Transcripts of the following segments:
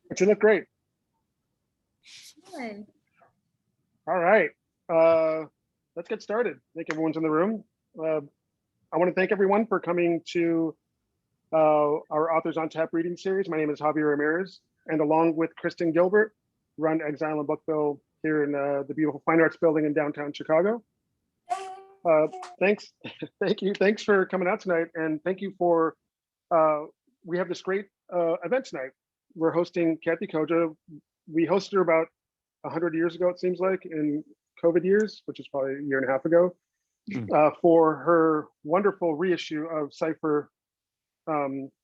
But you look great. Good. All right. Let's get started. I think everyone's in the room. I want to thank everyone for coming to our Authors on Tap reading series. My name is Javier Ramirez, and along with Kristen Gilbert, run Exile and Bookville here in the beautiful Fine Arts Building in downtown Chicago. Thanks, thanks for coming out tonight, and thank you for. We have this great event tonight. We're hosting Kathe Koja. We hosted her about 100 years ago, it seems like, in COVID years, which is probably a year and a half ago, for her wonderful reissue of Cypher,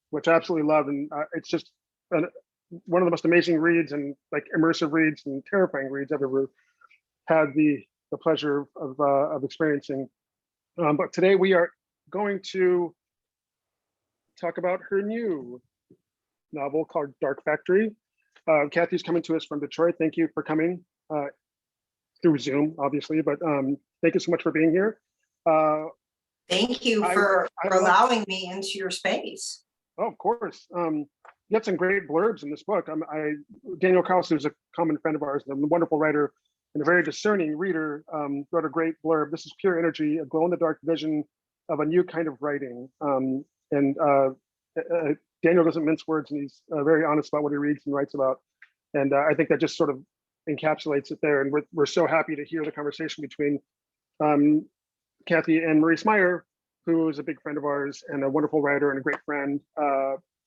which I absolutely love. And it's just one of the most amazing reads and like immersive reads and terrifying reads I've ever had the pleasure of experiencing. But today we are going to talk about her new novel called Dark Factory. Kathe's coming to us from Detroit. Thank you for coming through Zoom, obviously, but thank you so much for being here. Thank you for allowing me into your space. Oh, of course. You had some great blurbs in this book. Daniel Carlson is a common friend of ours, a wonderful writer and a very discerning reader, wrote a great blurb. This is pure energy, a glow-in-the-dark vision of a new kind of writing. Daniel doesn't mince words, and he's very honest about what he reads and writes about. And I think that just sort of encapsulates it there. And we're so happy to hear the conversation between Kathe and Maryse Meijer, who is a big friend of ours and a wonderful writer and a great friend.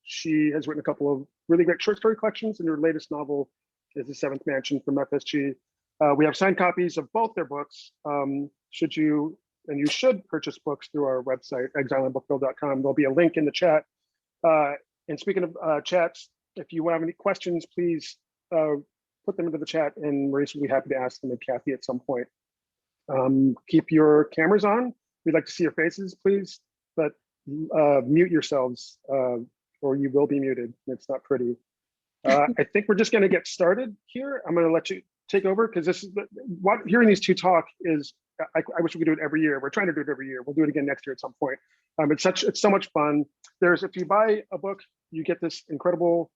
She has written a couple of really great short story collections, and her latest novel is The Seventh Mansion from FSG. We have signed copies of both their books. Should you purchase books through our website, exileandbookville.com. There'll be a link in the chat. And speaking of chats, if you have any questions, please put them into the chat, and Maryse will be happy to ask them to Kathe at some point. Keep your cameras on. We'd like to see your faces, please, but mute yourselves or you will be muted. It's not pretty. I think we're just going to get started here. I'm going to let you take over because this is hearing these two talk is. I wish we could do it every year. We're trying to do it every year. We'll do it again next year at some point. It's so much fun. If you buy a book, you get this incredible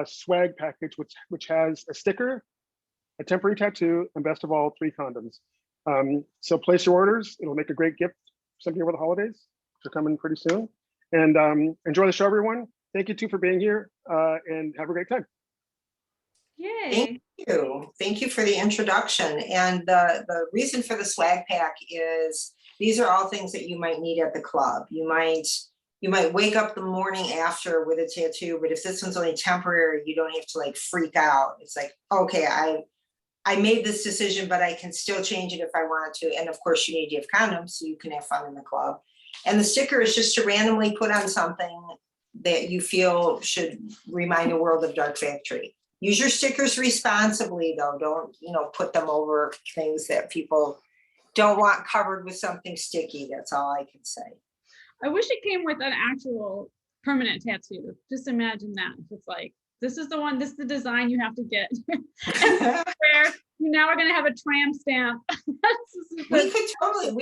swag package, which has a sticker, a temporary tattoo, and best of all, 3 condoms. So place your orders. It'll make a great gift sometime over the holidays, which are coming pretty soon. And enjoy the show, everyone. Thank you too for being here, and have a great time. Yay. Thank you. Thank you for the introduction. And the reason for the swag pack is these are all things that you might need at the club. You might wake up the morning after with a tattoo, but if this one's only temporary, you don't have to like freak out. It's like, okay, I made this decision, but I can still change it if I want to. And of course you need to have condoms so you can have fun in the club. And the sticker is just to randomly put on something that you feel should remind the world of Dark Factory. Use your stickers responsibly, though. Don't, put them over things that people don't want covered with something sticky. That's all I can say. I wish it came with an actual permanent tattoo. Just imagine that. It's like, this is the one, this is the design you have to get. Where now we're going to have a tram stamp. We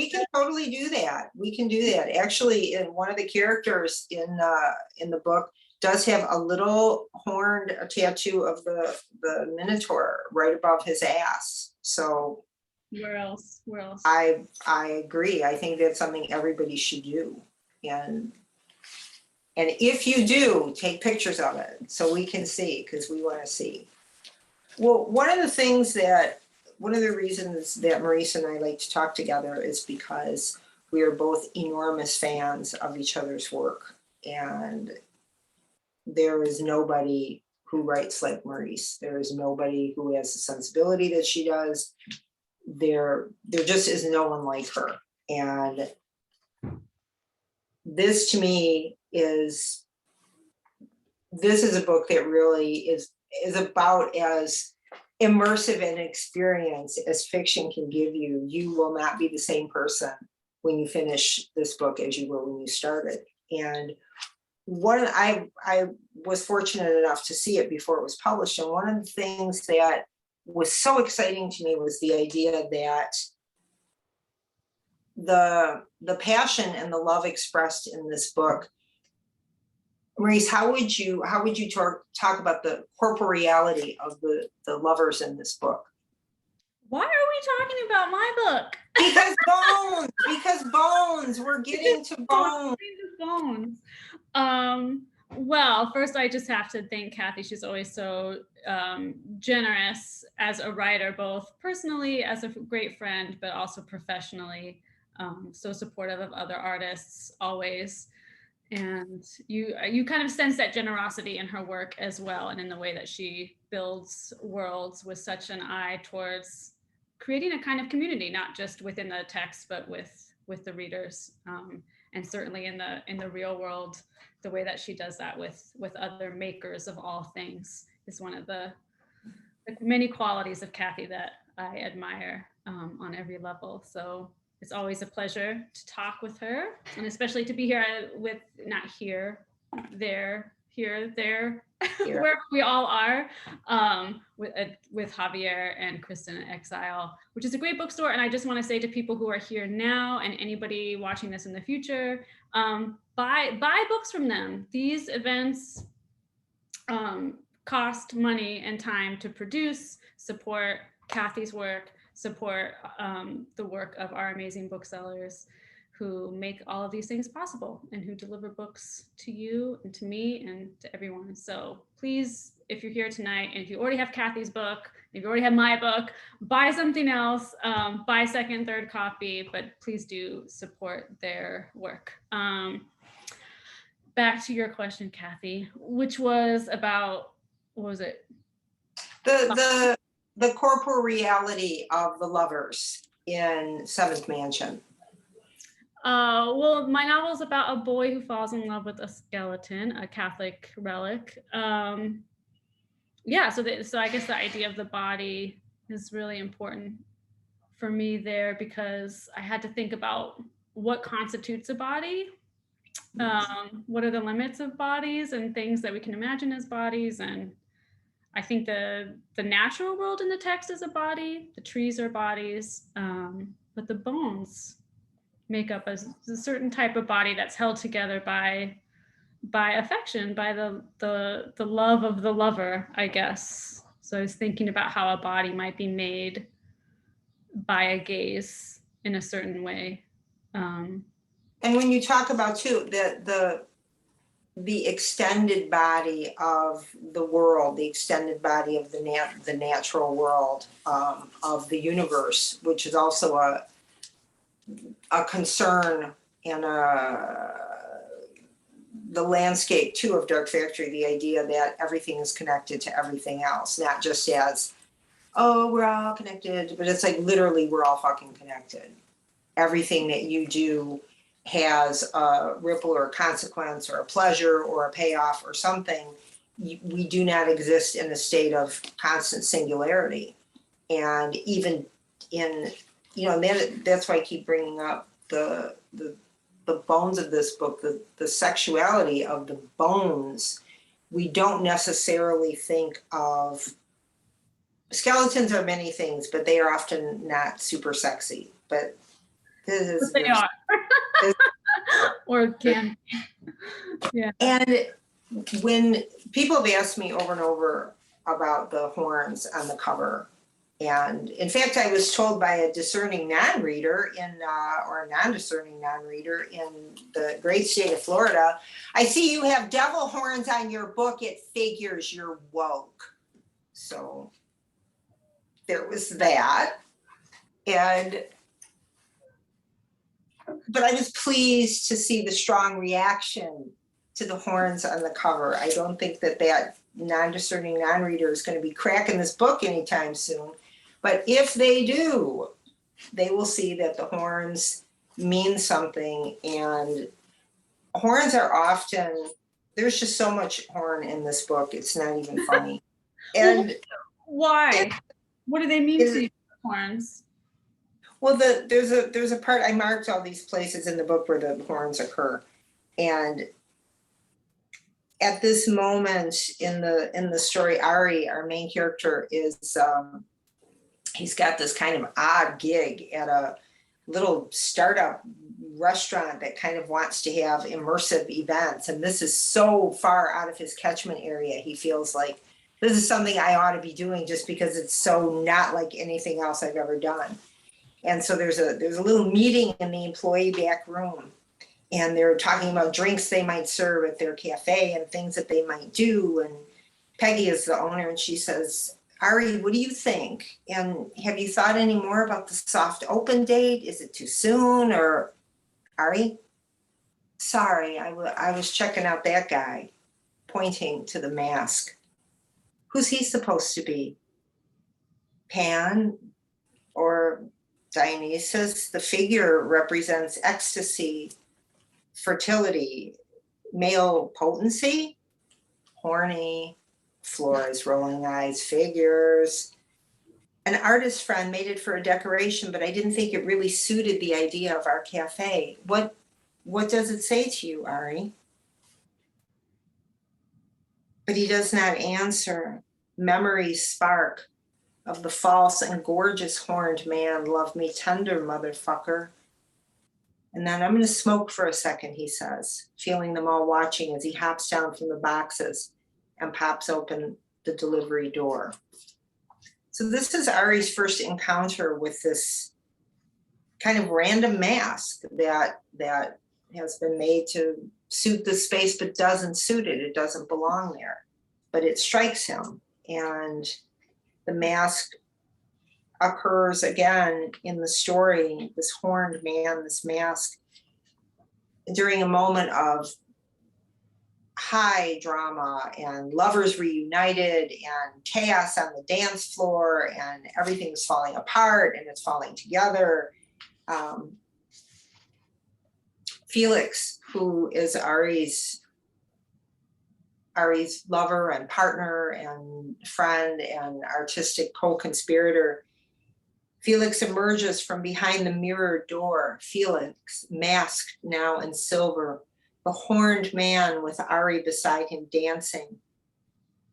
can totally do that. We can do that. Actually, in one of the characters in the book, does have a little horned tattoo of the Minotaur right above his ass. So where else? I agree. I think that's something everybody should do. And if you do, take pictures of it so we can see, because we want to see. Well, one of the reasons that Maryse and I like to talk together is because we are both enormous fans of each other's work. And there is nobody who writes like Maryse. There is nobody who has the sensibility that she does. There just is no one like her. And this to me is a book that really is about as immersive an experience as fiction can give you. You will not be the same person when you finish this book as you were when you started. And I was fortunate enough to see it before it was published. And one of the things that was so exciting to me was the idea that the passion and the love expressed in this book Maryse, how would you talk about the corporeality of the lovers in this book? Why are we talking about my book? Because bones, we're getting to bones. Well, first I just have to thank Kathe. She's always so generous as a writer, both personally as a great friend, but also professionally. So supportive of other artists always. And you kind of sense that generosity in her work as well, and in the way that she builds worlds with such an eye towards creating a kind of community, not just within the text, but with the readers. And certainly in the real world, the way that she does that with other makers of all things is one of the many qualities of Kathe that I admire on every level. So it's always a pleasure to talk with her, and especially to be here there, wherever we all are, with Javier and Kristen at Exile, which is a great bookstore. And I just want to say to people who are here now and anybody watching this in the future, buy books from them. These events cost money and time to produce. Support Kathe's work, support the work of our amazing booksellers who make all of these things possible and who deliver books to you and to me and to everyone. So please, if you're here tonight and if you already have Kathe's book, if you already have my book, buy something else, buy second, third copy, but please do support their work. Back to your question, Kathe, which was about, what was it? The corporeality of the lovers in Seventh Mansion. Well, my novel is about a boy who falls in love with a skeleton, a Catholic relic. Yeah, so I guess the idea of the body is really important for me there, because I had to think about what constitutes a body. What are the limits of bodies and things that we can imagine as bodies? And I think the natural world in the text is a body, the trees are bodies, but the bones make up a certain type of body that's held together by affection, by the love of the lover, I guess. So I was thinking about how a body might be made by a gaze in a certain way. And when you talk about too, the extended body of the world, the extended body of the natural world, of the universe, which is also a concern and the landscape too of Dark Factory, the idea that everything is connected to everything else, not just as, oh, we're all connected, but it's like literally we're all fucking connected. Everything that you do has a ripple or a consequence or a pleasure or a payoff or something. We do not exist in a state of constant singularity. And even in, that's why I keep bringing up the bones of this book, the sexuality of the bones. We don't necessarily think of, skeletons are many things, but they are often not super sexy. But this is, they are. Or can be. Yeah. And when people have asked me over and over about the horns on the cover, and in fact, I was told by a discerning non-reader or a non-discerning non-reader in the great state of Florida, I see you have devil horns on your book. It figures you're woke. So there was that. But I was pleased to see the strong reaction to the horns on the cover. I don't think that non-discerning non-reader is going to be cracking this book anytime soon. But if they do, they will see that the horns mean something. And horns are often, there's just so much horn in this book. It's not even funny. And why? What do they mean to you, horns? Well, there's a part, I marked all these places in the book where the horns occur. And at this moment in the story, Ari, our main character, is he's got this kind of odd gig at a little startup restaurant that kind of wants to have immersive events. And this is so far out of his catchment area. He feels like this is something I ought to be doing just because it's so not like anything else I've ever done. And so there's a little meeting in the employee back room, and they're talking about drinks they might serve at their cafe and things that they might do. And Peggy is the owner, and she says, Ari, what do you think? And have you thought any more about the soft open date? Is it too soon? Or Ari? Sorry, I was checking out that guy, pointing to the mask. Who's he supposed to be? Pan or Dionysus? The figure represents ecstasy, fertility, male potency, horny, floors, rolling eyes, figures. An artist friend made it for a decoration, but I didn't think it really suited the idea of our cafe. What does it say to you, Ari? But he does not answer. Memories spark of the false and gorgeous horned man. Love me tender, motherfucker. And then I'm going to smoke for a second, he says, feeling them all watching as he hops down from the boxes and pops open the delivery door. So this is Ari's first encounter with this kind of random mask that has been made to suit the space, but doesn't suit it. It doesn't belong there, but it strikes him. And the mask occurs again in the story, this horned man, this mask, during a moment of high drama and lovers reunited and chaos on the dance floor and everything's falling apart and it's falling together. Felix, who is Ari's lover and partner and friend and artistic co-conspirator, Felix emerges from behind the mirrored door. Felix, masked now in silver, the horned man with Ari beside him dancing,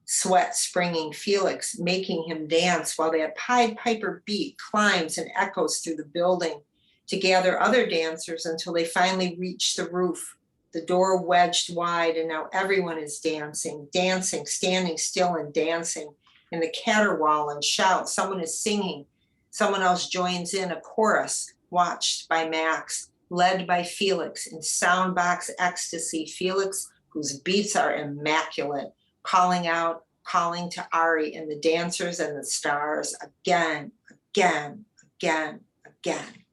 sweat springing Felix, making him dance while that Pied Piper beat climbs and echoes through the building to gather other dancers until they finally reach the roof. The door wedged wide, and now everyone is dancing, standing still and dancing in the caterwaul and shout. Someone is singing. Someone else joins in a chorus, watched by Max, led by Felix in soundbox ecstasy. Felix, whose beats are immaculate, calling out, calling to Ari and the dancers and the stars again, again, again, again.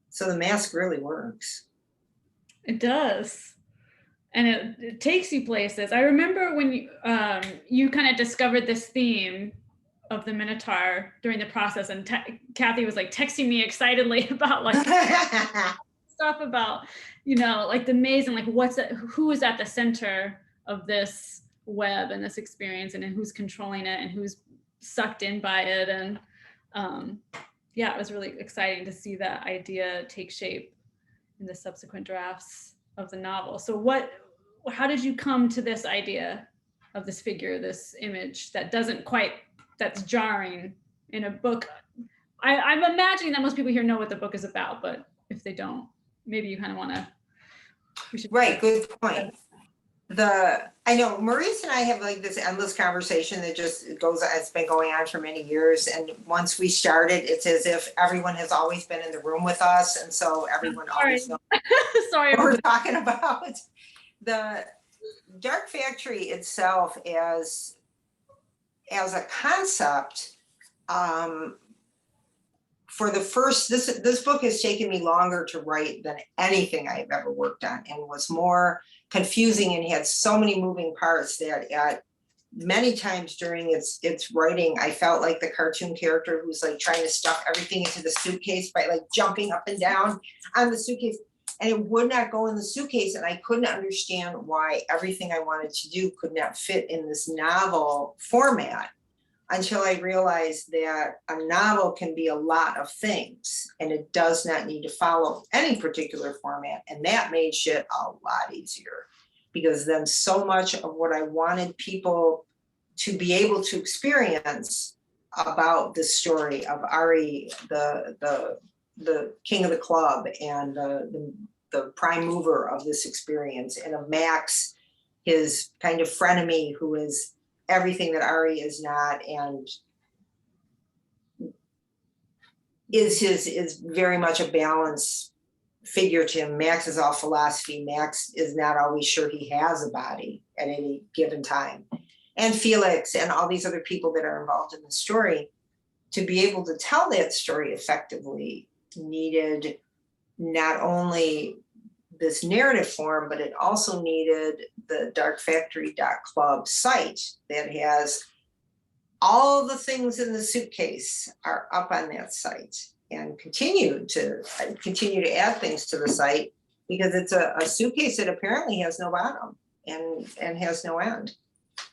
So the mask really works. It does. And it takes you places. I remember when you kind of discovered this theme of the Minotaur during the process, and Kathe was like texting me excitedly about like stuff about, like the maze and like who is at the center of this web and this experience, and who's controlling it and who's sucked in by it. And it was really exciting to see that idea take shape in the subsequent drafts of the novel. So how did you come to this idea of this figure, this image that's jarring in a book? I'm imagining that most people here know what the book is about, but if they don't, maybe you kind of want to. Right, good point. I know Maryse and I have like this endless conversation that it's been going on for many years. And once we started, it's as if everyone has always been in the room with us. And so everyone always knows Sorry. what we're talking about. The Dark Factory itself as a concept, for the first, this book has taken me longer to write than anything I've ever worked on, and was more confusing and had so many moving parts that at many times during its writing, I felt like the cartoon character who's like trying to stuff everything into the suitcase by like jumping up and down on the suitcase, and it would not go in the suitcase. And I couldn't understand why everything I wanted to do could not fit in this novel format, until I realized that a novel can be a lot of things and it does not need to follow any particular format. And that made shit a lot easier, because then so much of what I wanted people to be able to experience about the story of Ari, the king of the club and the prime mover of this experience, and of Max, his kind of frenemy, who is everything that Ari is not, and is very much a balance figure to him. Max is all philosophy. Max is not always sure he has a body at any given time. And Felix and all these other people that are involved in the story, to be able to tell that story effectively, needed not only this narrative form, but it also needed the darkfactory.club site that has all the things in the suitcase are up on that site, and continue to add things to the site, because it's a suitcase that apparently has no bottom and has no end.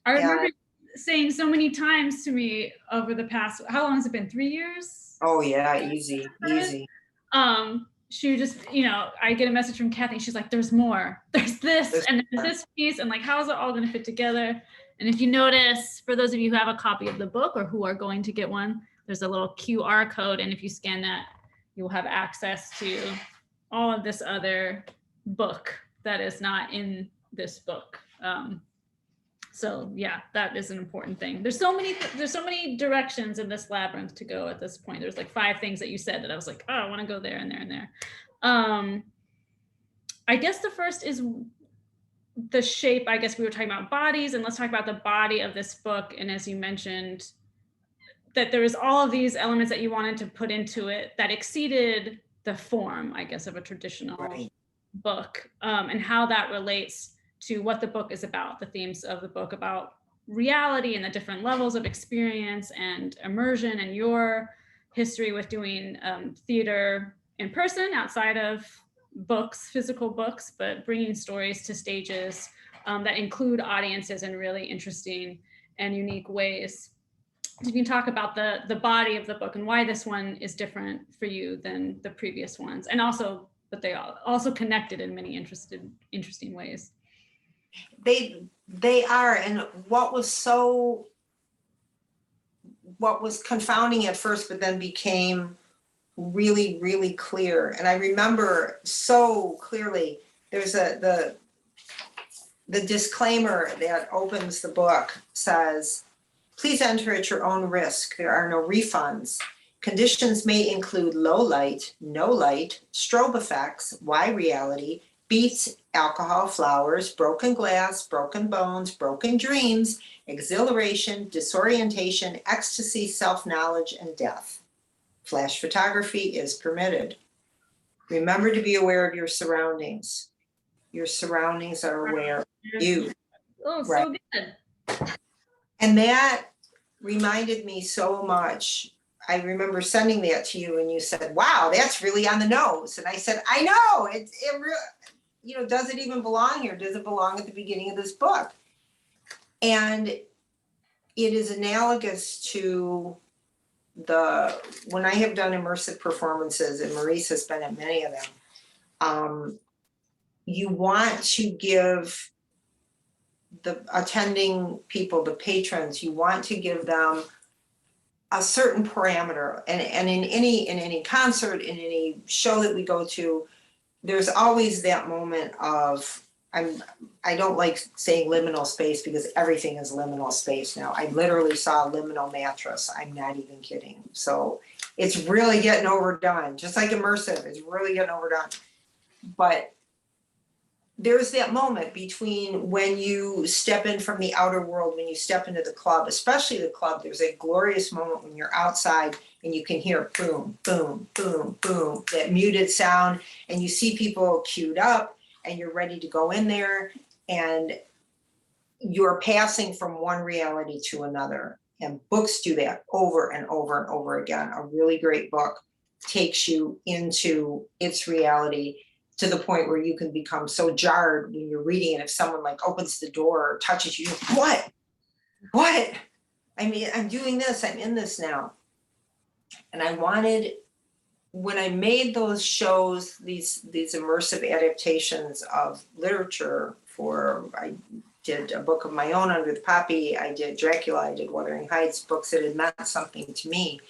I remember saying so many times to me over the past, how long has it been? 3 years? Oh yeah, easy. She would just, I get a message from Kathe, and she's like, there's more, there's this, and there's this piece, and like, how is it all gonna fit together? And if you notice, for those of you who have a copy of the book or who are going to get one, there's a little QR code, and if you scan that, you will have access to all of this other book that is not in this book. So yeah, that is an important thing. There's so many directions in this labyrinth to go at this point. There's like 5 things that you said that I was like, oh, I want to go there and there and there. I guess the first is the shape. I guess we were talking about bodies, and let's talk about the body of this book. And as you mentioned, that there was all of these elements that you wanted to put into it that exceeded the form, I guess, of a traditional book, and how that relates to what the book is about, the themes of the book about reality and the different levels of experience and immersion, and your history with doing theater in person outside of books, physical books, but bringing stories to stages that include audiences in really interesting and unique ways. You can talk about the body of the book and why this one is different for you than the previous ones, and also, but they are also connected in many interesting ways. They are, and what was confounding at first, but then became really, really clear. And I remember so clearly, there's the disclaimer that opens the book says, please enter at your own risk. There are no refunds. Conditions may include low light, no light, strobe effects, Y reality, beats, alcohol, flowers, broken glass, broken bones, broken dreams, exhilaration, disorientation, ecstasy, self-knowledge, and death. Flash photography is permitted. Remember to be aware of your surroundings. Your surroundings are aware of you. Oh, right? So good. And that reminded me so much. I remember sending that to you, and you said, wow, that's really on the nose. And I said, I know, it really, does it even belong here? Does it belong at the beginning of this book? And it is analogous to when I have done immersive performances, and Maryse has been at many of them, you want to give the attending people, the patrons, you want to give them a certain parameter. And in any concert, in any show that we go to, there's always that moment of, I don't like saying liminal space, because everything is liminal space now. I literally saw a liminal mattress. I'm not even kidding. So it's really getting overdone, just like immersive, it's really getting overdone. But there's that moment between when you step in from the outer world, when you step into the club, especially the club, there's a glorious moment when you're outside and you can hear boom, boom, boom, boom, that muted sound, and you see people queued up and you're ready to go in there, and you're passing from one reality to another. And books do that over and over and over again. A really great book takes you into its reality to the point where you can become so jarred when you're reading it. If someone like opens the door or touches you, what? I mean, I'm doing this, I'm in this now. And I wanted, when I made those shows, these immersive adaptations of literature for did a book of my own, Under the Poppy. I did Dracula. I did Wuthering Heights, books that had meant something to me.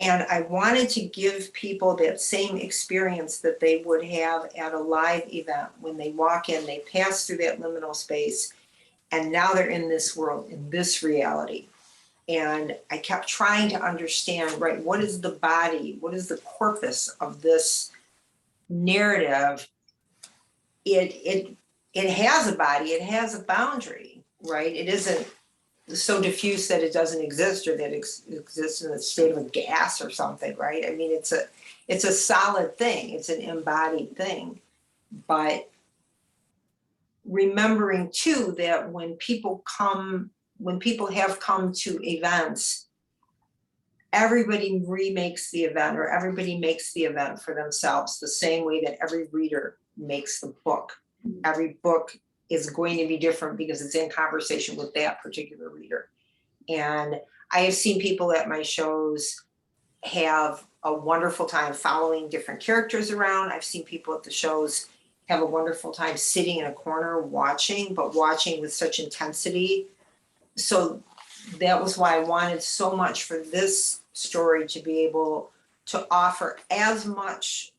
And I wanted to give people that same experience that they would have at a live event. When they walk in, they pass through that liminal space, and now they're in this world, in this reality. And I kept trying to understand, right, what is the body? What is the corpus of this narrative? It has a body, it has a boundary, right? It isn't so diffuse that it doesn't exist, or that it exists in a state of a gas or something, right? I mean, it's a solid thing, it's an embodied thing. But remembering too that when people have come to events, everybody remakes the event, or everybody makes the event for themselves, the same way that every reader makes the book. Every book is going to be different because it's in conversation with that particular reader. And I have seen people at my shows have a wonderful time following different characters around. I've seen people at the shows have a wonderful time sitting in a corner watching, but watching with such intensity. So that was why I wanted so much for this story to be able to offer as much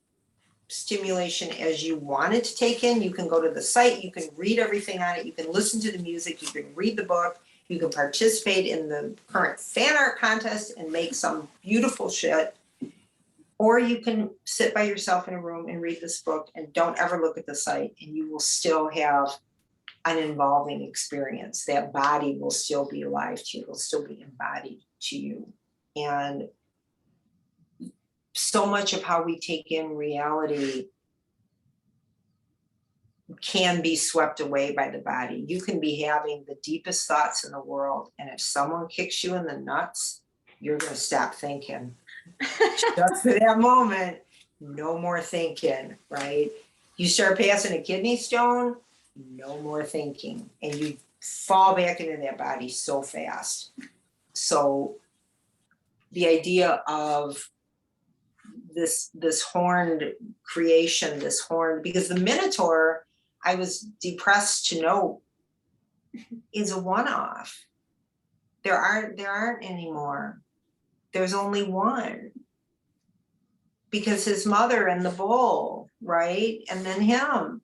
stimulation as you wanted to take in. You can go to the site, you can read everything on it, you can listen to the music, you can read the book, you can participate in the current fan art contest and make some beautiful shit. Or you can sit by yourself in a room and read this book and don't ever look at the site, and you will still have an involving experience. That body will still be alive to you, it will still be embodied to you. And so much of how we take in reality can be swept away by the body. You can be having the deepest thoughts in the world, and if someone kicks you in the nuts, you're going to stop thinking. Just for that moment, no more thinking, right? You start passing a kidney stone, no more thinking, and you fall back into that body so fast. So the idea of this horned creation, because the Minotaur, I was depressed to know, is a one-off. There aren't any more. There's only one. Because his mother and the bull, right? And then him.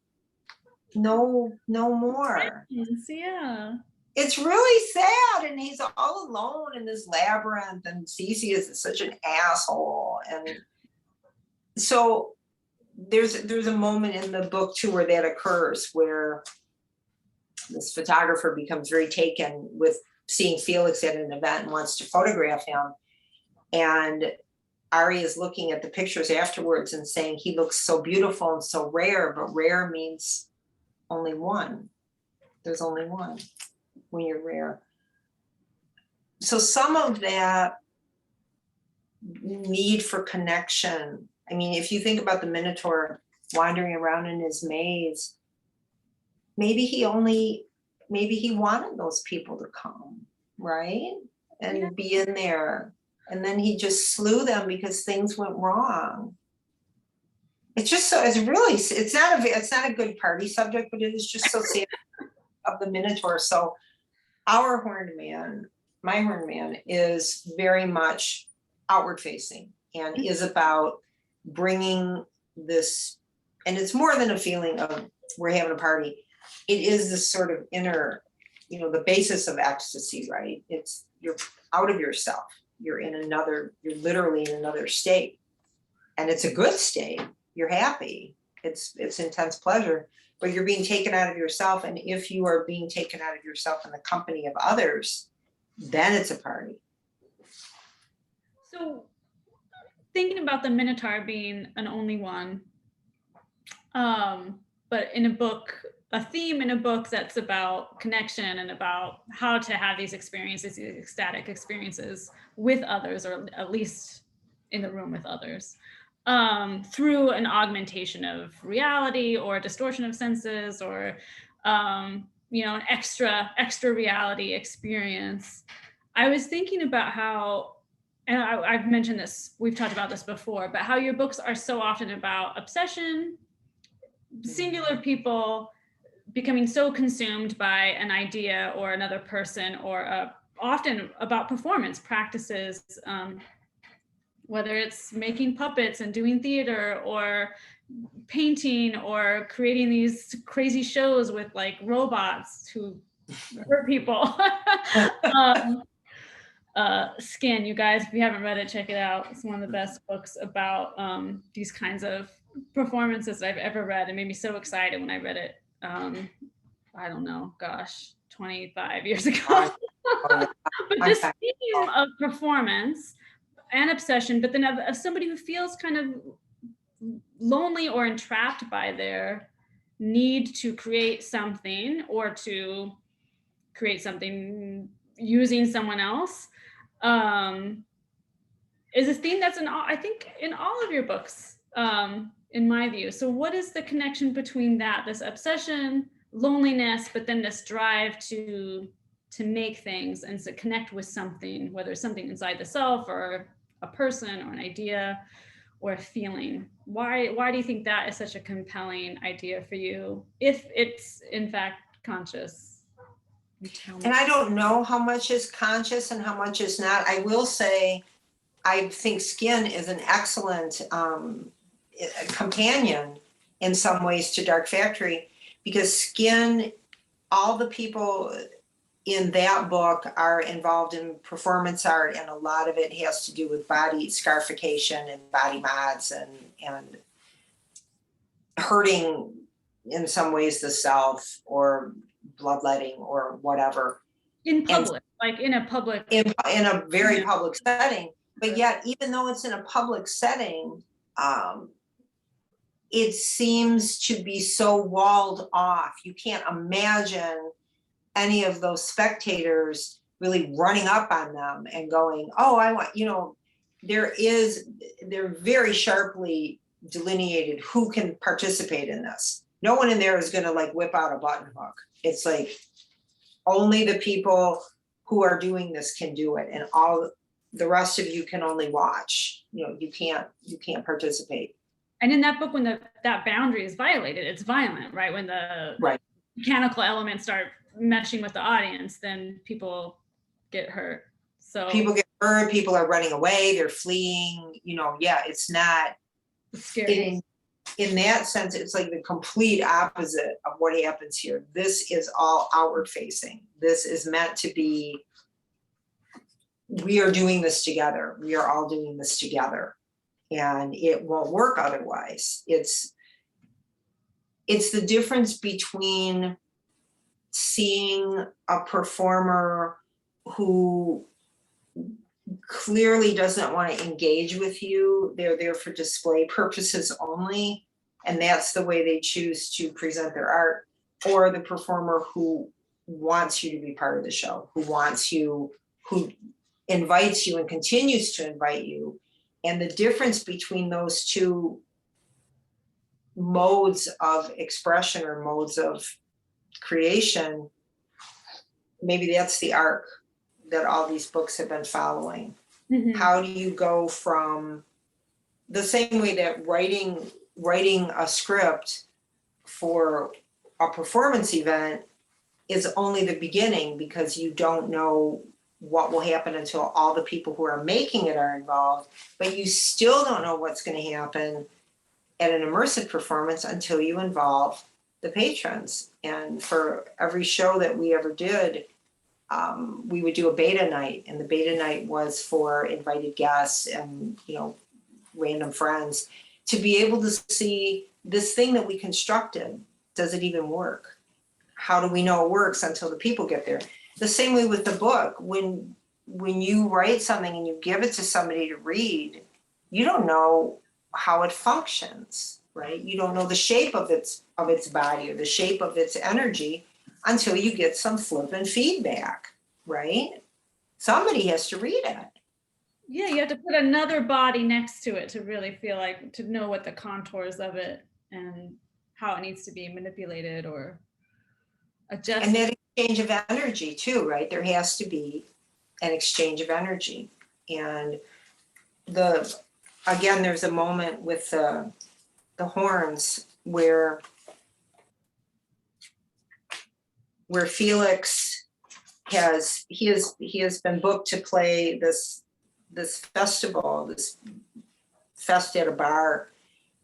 No more. Yeah. It's really sad, and he's all alone in this labyrinth, and Theseus is such an asshole. And so there's a moment in the book too where that occurs, where this photographer becomes very taken with seeing Felix at an event and wants to photograph him. And Ari is looking at the pictures afterwards and saying he looks so beautiful and so rare, but rare means only one. There's only one when you're rare. So some of that need for connection. I mean, if you think about the Minotaur wandering around in his maze, maybe he wanted those people to come, right? And be in there. And then he just slew them because things went wrong. It's just so, it's not a good party subject, but it is just so sad of the Minotaur. So our horned man, my horned man, is very much outward facing and is about bringing this, and it's more than a feeling of we're having a party. It is this sort of inner, the basis of ecstasy, right? It's, you're out of yourself. You're literally in another state, and it's a good state. You're happy. It's intense pleasure, but you're being taken out of yourself. And if you are being taken out of yourself in the company of others, then it's a party. So thinking about the Minotaur being an only one, but in a theme in a book that's about connection and about how to have these experiences, these ecstatic experiences with others, or at least in the room with others, through an augmentation of reality or distortion of senses, or an extra reality experience. I was thinking about how, and I've mentioned this, we've talked about this before, but how your books are so often about obsession, singular people becoming so consumed by an idea or another person, or often about performance practices, whether it's making puppets and doing theater, or painting, or creating these crazy shows with like robots who hurt people. Skin, you guys, if you haven't read it, check it out. It's one of the best books about these kinds of performances I've ever read. It made me so excited when I read it. I don't know, gosh, 25 years ago. But this theme of performance and obsession, but then of somebody who feels kind of lonely or entrapped by their need to create something, or to create something using someone else, is a theme that's I think in all of your books, in my view. So what is the connection between that, this obsession, loneliness, but then this drive to make things and to connect with something, whether it's something inside the self, or a person, or an idea, or a feeling? Why do you think that is such a compelling idea for you, if it's in fact conscious? And I don't know how much is conscious and how much is not. I will say, I think Skin is an excellent companion in some ways to Dark Factory, because Skin, all the people in that book are involved in performance art, and a lot of it has to do with body scarification and body mods and hurting in some ways the self, or bloodletting, or whatever. In public, like in a public. In a very public setting. But yet, even though it's in a public setting, it seems to be so walled off. You can't imagine any of those spectators really running up on them and going, oh, I want, they're very sharply delineated who can participate in this. No one in there is going to like whip out a button hook. It's like only the people who are doing this can do it, and all the rest of you can only watch. You can't participate. And in that book, when that boundary is violated, it's violent, right? When the mechanical elements start meshing with the audience, then people get hurt. So people get hurt, people are running away, they're fleeing, it's not scary. In that sense, it's like the complete opposite of what happens here. This is all outward facing. This is meant to be, we are doing this together. We are all doing this together, and it won't work otherwise. It's the difference between seeing a performer who clearly doesn't want to engage with you. They're there for display purposes only, and that's the way they choose to present their art. Or the performer who wants you to be part of the show, who invites you and continues to invite you. And the difference between those two modes of expression, or modes of creation, maybe that's the arc that all these books have been following. Mm-hmm. How do you go from the same way that writing a script for a performance event is only the beginning, because you don't know what will happen until all the people who are making it are involved, but you still don't know what's going to happen at an immersive performance until you involve the patrons. And for every show that we ever did, we would do a beta night, and the beta night was for invited guests and random friends to be able to see this thing that we constructed. Does it even work? How do we know it works until the people get there? The same way with the book. When you write something and you give it to somebody to read, you don't know how it functions, right? You don't know the shape of its body, or the shape of its energy, until you get some flippant feedback, right? Somebody has to read it. Yeah, you have to put another body next to it to really feel like, to know what the contours of it and how it needs to be manipulated or adjusted. And that exchange of energy too, right? There has to be an exchange of energy. And again, there's a moment with the horns where where Felix he has been booked to play this festival, this fest at a bar,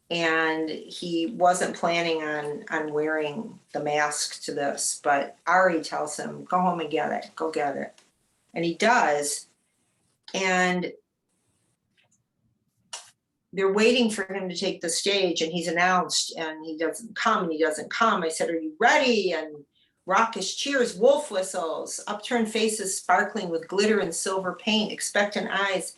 and he wasn't planning on wearing the mask to this, but Ari tells him, go home and get it, go get it. And he does. And they're waiting for him to take the stage, and he's announced, and he doesn't come, and he doesn't come. I said, are you ready? And raucous cheers, wolf whistles, upturned faces sparkling with glitter and silver paint, expectant eyes,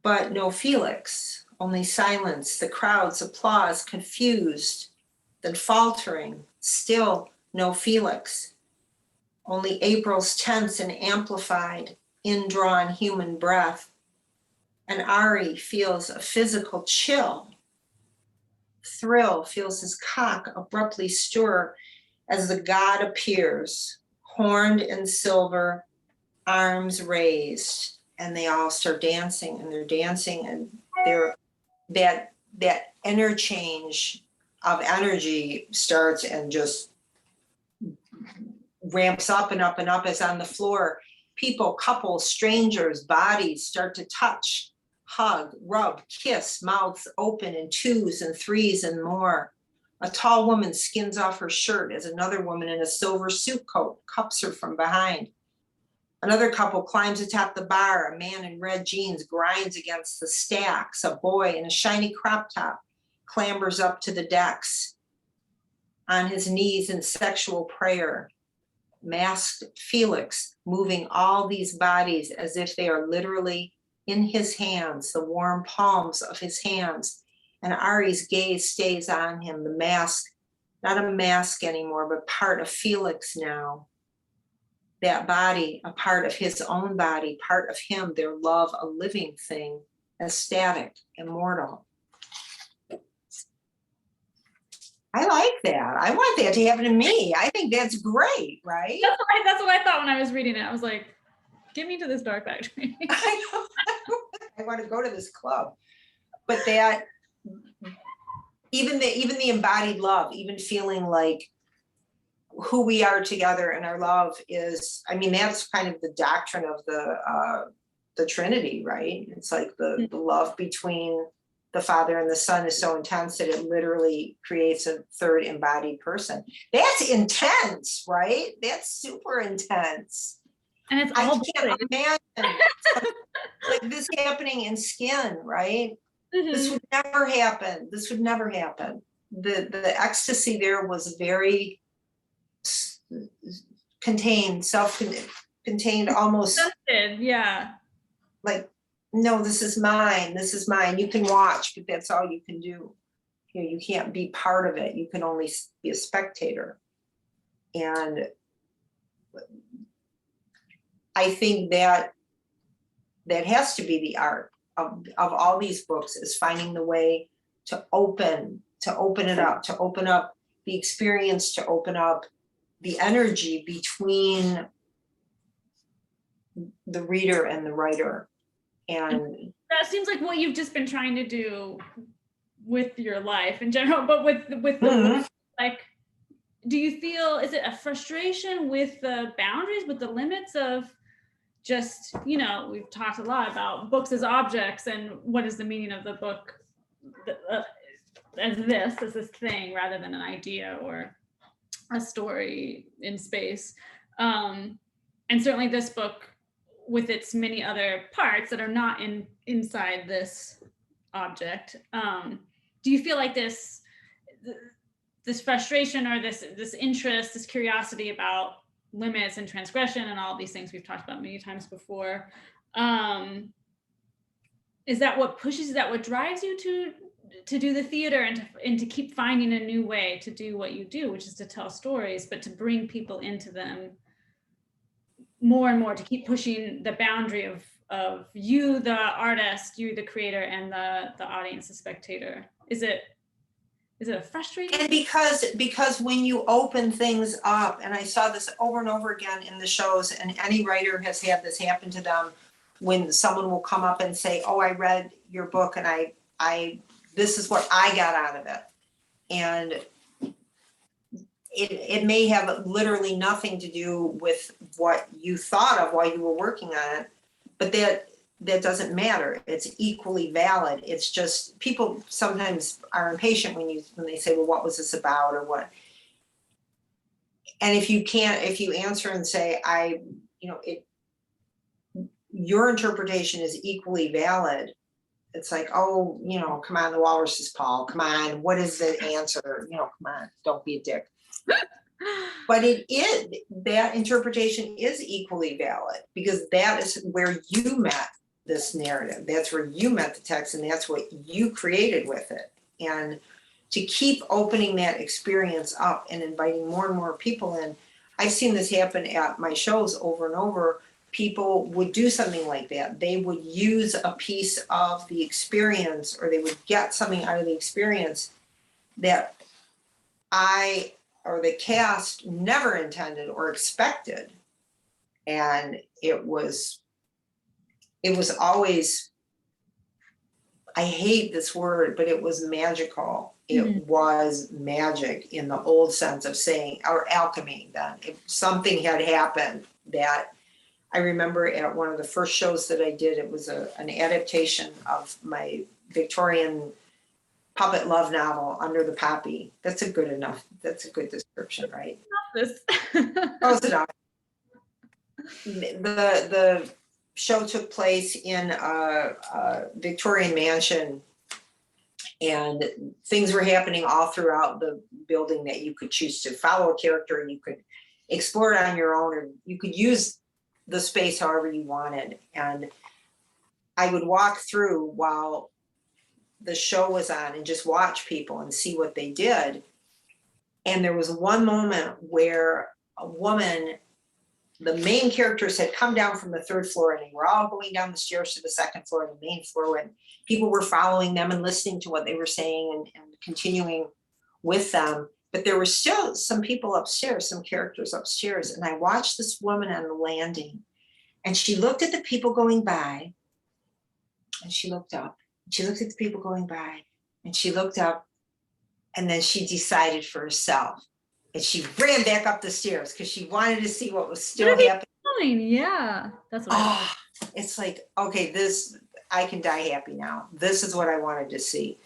but no Felix, only silence, the crowd's applause, confused, then faltering, still no Felix, only April's tense and amplified, indrawn human breath. And Ari feels a physical chill. Thrill feels his cock abruptly stir as the god appears, horned in silver, arms raised, and they all start dancing, and they're dancing, and they're that interchange of energy starts and just ramps up and up and up as on the floor. People, couples, strangers, bodies start to touch, hug, rub, kiss, mouths open in twos and threes and more. A tall woman skins off her shirt as another woman in a silver suit coat cups her from behind. Another couple climbs atop the bar. A man in red jeans grinds against the stacks. A boy in a shiny crop top clambers up to the decks on his knees in sexual prayer. Masked Felix moving all these bodies as if they are literally in his hands, the warm palms of his hands. And Ari's gaze stays on him, the mask, not a mask anymore, but part of Felix now. That body, a part of his own body, part of him, their love, a living thing, ecstatic, immortal. I like that. I want that to happen to me. I think that's great, right? That's what I thought when I was reading it. I was like, get me to this dark factory. I want to go to this club. But that, even the embodied love, even feeling like who we are together and our love is, I mean, that's kind of the doctrine of the Trinity, right? It's like the love between the Father and the Son is so intense that it literally creates a third embodied person. That's intense, right? That's super intense. And it's all I can't imagine like this happening in Skin, right? Mm-hmm. This would never happen. This would never happen. The ecstasy there was very contained, self-contained, almost. Yeah. Like, no, this is mine. This is mine. You can watch, but that's all you can do. You know, you can't be part of it. You can only be a spectator. And I think that has to be the art of all these books, is finding the way to open it up, to open up the experience, to open up the energy between the reader and the writer. And that seems like what you've just been trying to do with your life in general, but with the like, do you feel, is it a frustration with the boundaries, with the limits of just, you know, we've talked a lot about books as objects and what is the meaning of the book as this thing rather than an idea or a story in space. And certainly this book, with its many other parts that are not inside this object, do you feel like this frustration or this interest, this curiosity about limits and transgression and all of these things we've talked about many times before, is that what pushes, is that what drives you to do the theater and to keep finding a new way to do what you do, which is to tell stories, but to bring people into them more and more, to keep pushing the boundary of you, the artist, you, the creator, and the audience, the spectator? Is it a frustrating? And because when you open things up, and I saw this over and over again in the shows, and any writer has had this happen to them, when someone will come up and say, oh, I read your book and I this is what I got out of it. And it may have literally nothing to do with what you thought of while you were working on it, but that doesn't matter. It's equally valid. It's just people sometimes are impatient when they say, well, what was this about or what? And if you answer and say, your interpretation is equally valid, it's like, oh, come on, the walrus is Paul. Come on, what is the answer? Come on, don't be a dick. But that interpretation is equally valid because that is where you met this narrative. That's where you met the text, and that's what you created with it. And to keep opening that experience up and inviting more and more people in, I've seen this happen at my shows over and over. People would do something like that. They would use a piece of the experience, or they would get something out of the experience that I or the cast never intended or expected. And it was always, I hate this word, but it was magical. It was magic in the old sense of saying, or alchemy then. If something had happened that, I remember at one of the first shows that I did, it was an adaptation of my Victorian puppet love novel, Under the Poppy. That's a good description, right? Close enough. The show took place in a Victorian mansion, and things were happening all throughout the building that you could choose to follow a character, and you could explore it on your own, or you could use the space however you wanted. And I would walk through while the show was on and just watch people and see what they did. And there was one moment where a woman, the main characters had come down from the 3rd floor, and they were all going down the stairs to the 2nd floor and the main floor, and people were following them and listening to what they were saying and continuing with them. But there were still some people upstairs, some characters upstairs. And I watched this woman on the landing, and she looked at the people going by, and she looked up. She looked at the people going by, and she looked up, and then she decided for herself. And she ran back up the stairs because she wanted to see what was still happening. Yeah, that's what it's like, okay, I can die happy now. This is what I wanted to see.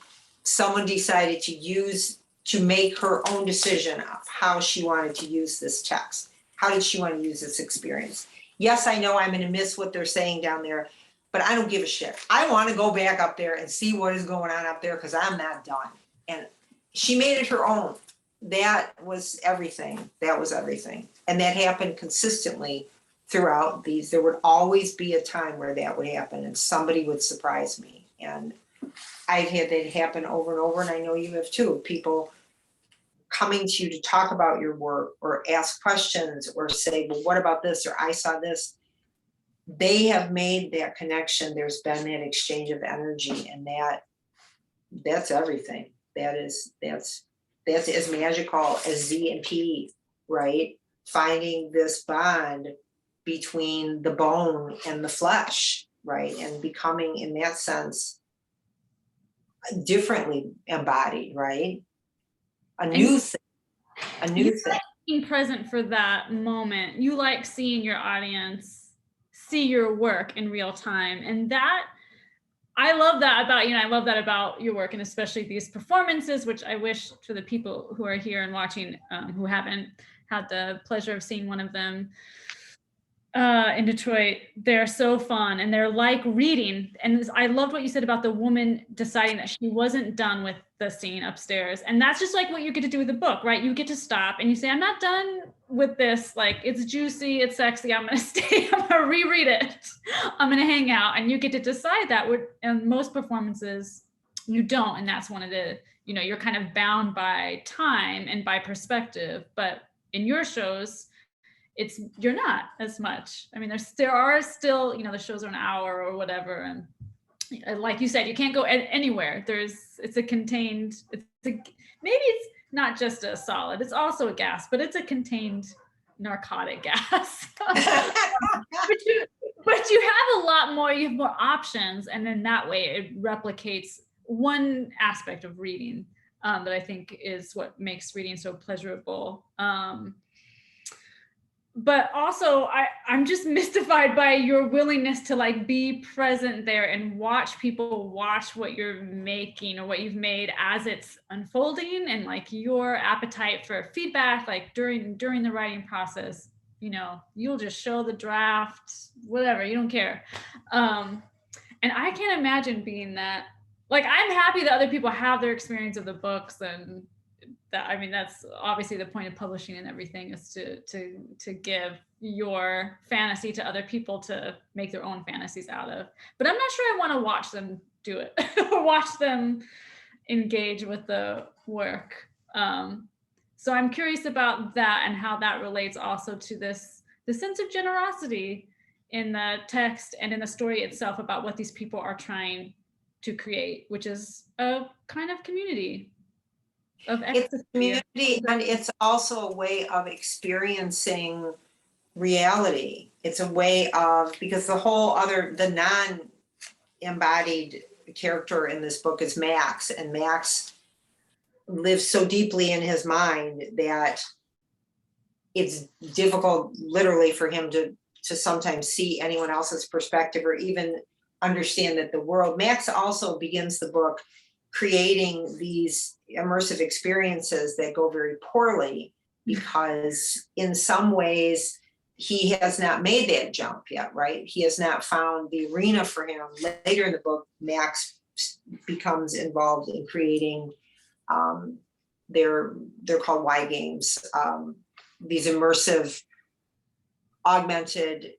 Someone decided to make her own decision of how she wanted to use this text. How did she want to use this experience? Yes, I know I'm going to miss what they're saying down there, but I don't give a shit. I want to go back up there and see what is going on up there because I'm not done. And she made it her own. That was everything. That was everything. And that happened consistently throughout these. There would always be a time where that would happen and somebody would surprise me. And I've had that happen over and over, and I know you have too. People coming to you to talk about your work or ask questions or say, well, what about this? Or I saw this. They have made that connection. There's been that exchange of energy, and that's everything. That's as magical as Z and P, right? Finding this bond between the bone and the flesh, right? And becoming, in that sense, differently embodied, right? A new thing. Being present for that moment. You like seeing your audience see your work in real time. And that, I love that about you, and I love that about your work, and especially these performances, which I wish for the people who are here and watching who haven't had the pleasure of seeing one of them in Detroit. They're so fun, and they're like reading. And I loved what you said about the woman deciding that she wasn't done with the scene upstairs. And that's just like what you get to do with a book, right? You get to stop and you say, I'm not done with this. Like, it's juicy, it's sexy, I'm gonna stay, I'm gonna reread it, I'm gonna hang out. And you get to decide that. In most performances, you don't. And that's one of the, you're kind of bound by time and by perspective. But in your shows, you're not as much. I mean, there are still, the shows are an hour or whatever. And like you said, you can't go anywhere. It's maybe it's not just a solid, it's also a gas, but it's a contained narcotic gas. but you have a lot more, you have more options. And then that way it replicates one aspect of reading. that I think is what makes reading so pleasurable. But also I'm just mystified by your willingness to like be present there and watch people watch what you're making or what you've made as it's unfolding, and like your appetite for feedback, like during the writing process. You know, you'll just show the draft, whatever, you don't care. And I can't imagine being that. Like, I'm happy that other people have their experience of the books, and that, I mean, that's obviously the point of publishing and everything, is to give your fantasy to other people to make their own fantasies out of. But I'm not sure I want to watch them do it or watch them engage with the work. So I'm curious about that and how that relates also to the sense of generosity in the text and in the story itself about what these people are trying to create, which is a kind of community. It's a community, and it's also a way of experiencing reality. It's a way of, because the non-embodied character in this book is Max, and Max lives so deeply in his mind that it's difficult literally for him to sometimes see anyone else's perspective or even understand that the world. Max also begins the book creating these immersive experiences that go very poorly, because in some ways he has not made that jump yet, right? He has not found the arena for him. Later in the book, Max becomes involved in creating, they're called Y games, these immersive augmented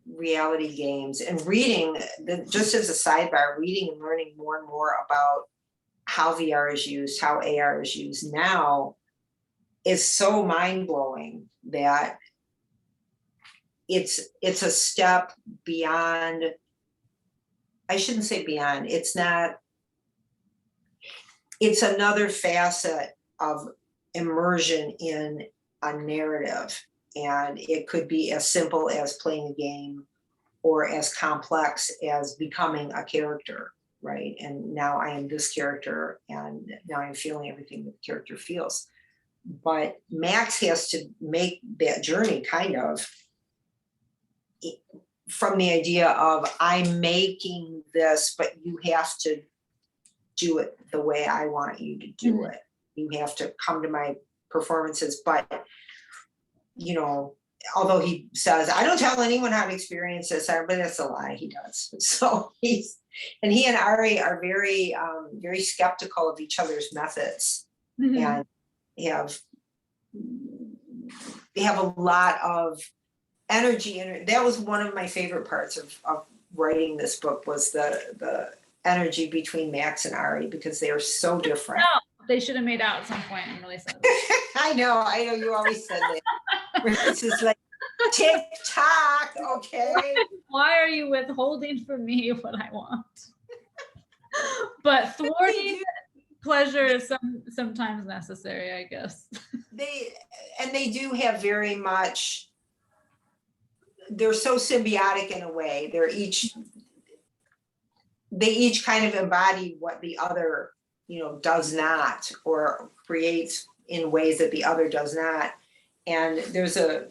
reality games. And reading, just as a sidebar, reading and learning more and more about how VR is used, how AR is used now, is so mind-blowing that it's a step beyond. I shouldn't say beyond, it's another facet of immersion in a narrative. And it could be as simple as playing a game, or as complex as becoming a character, right? And now I am this character, and now I'm feeling everything that the character feels. But Max has to make that journey kind of from the idea of, I'm making this, but you have to do it the way I want you to do it. You have to come to my performances, but you know, although he says, I don't tell anyone how to experience this, but that's a lie, he does. So he and Ari are very, very skeptical of each other's methods, and have a lot of energy. And that was one of my favorite parts of writing this book, was the energy between Max and Ari, because they are so different. No, they should have made out at some point and really said I know, you always said that. It's just like, tick-tock, okay? Why are you withholding from me what I want? But thwarting pleasure is sometimes necessary, I guess. They do have very much, they're so symbiotic in a way. They each kind of embody what the other, does not, or creates in ways that the other does not. And there's a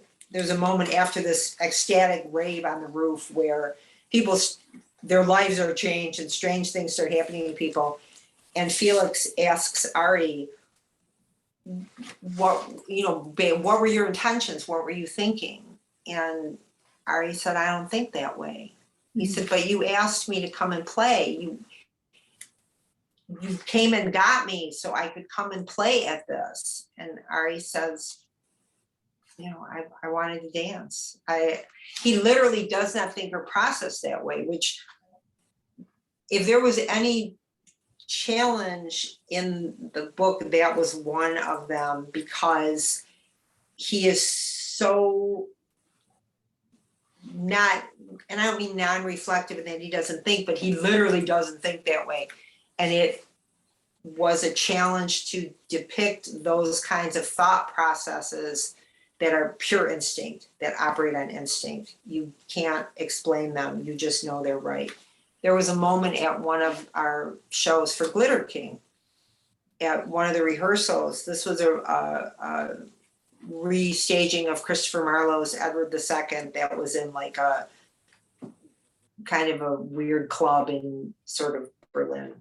moment after this ecstatic rave on the roof where their lives are changed and strange things start happening to people. And Felix asks Ari, babe, what were your intentions? What were you thinking? And Ari said, I don't think that way. He said, but you asked me to come and play. You came and got me so I could come and play at this. And Ari says, I wanted to dance. He literally does not think or process that way, which, if there was any challenge in the book, that was one of them, because he is so not, and I don't mean non-reflective in that he doesn't think, but he literally doesn't think that way. And it was a challenge to depict those kinds of thought processes that are pure instinct, that operate on instinct. You can't explain them, you just know they're right. There was a moment at one of our shows for Glitter King at one of the rehearsals. This was a restaging of Christopher Marlowe's Edward II that was in like a kind of a weird club in sort of Berlin,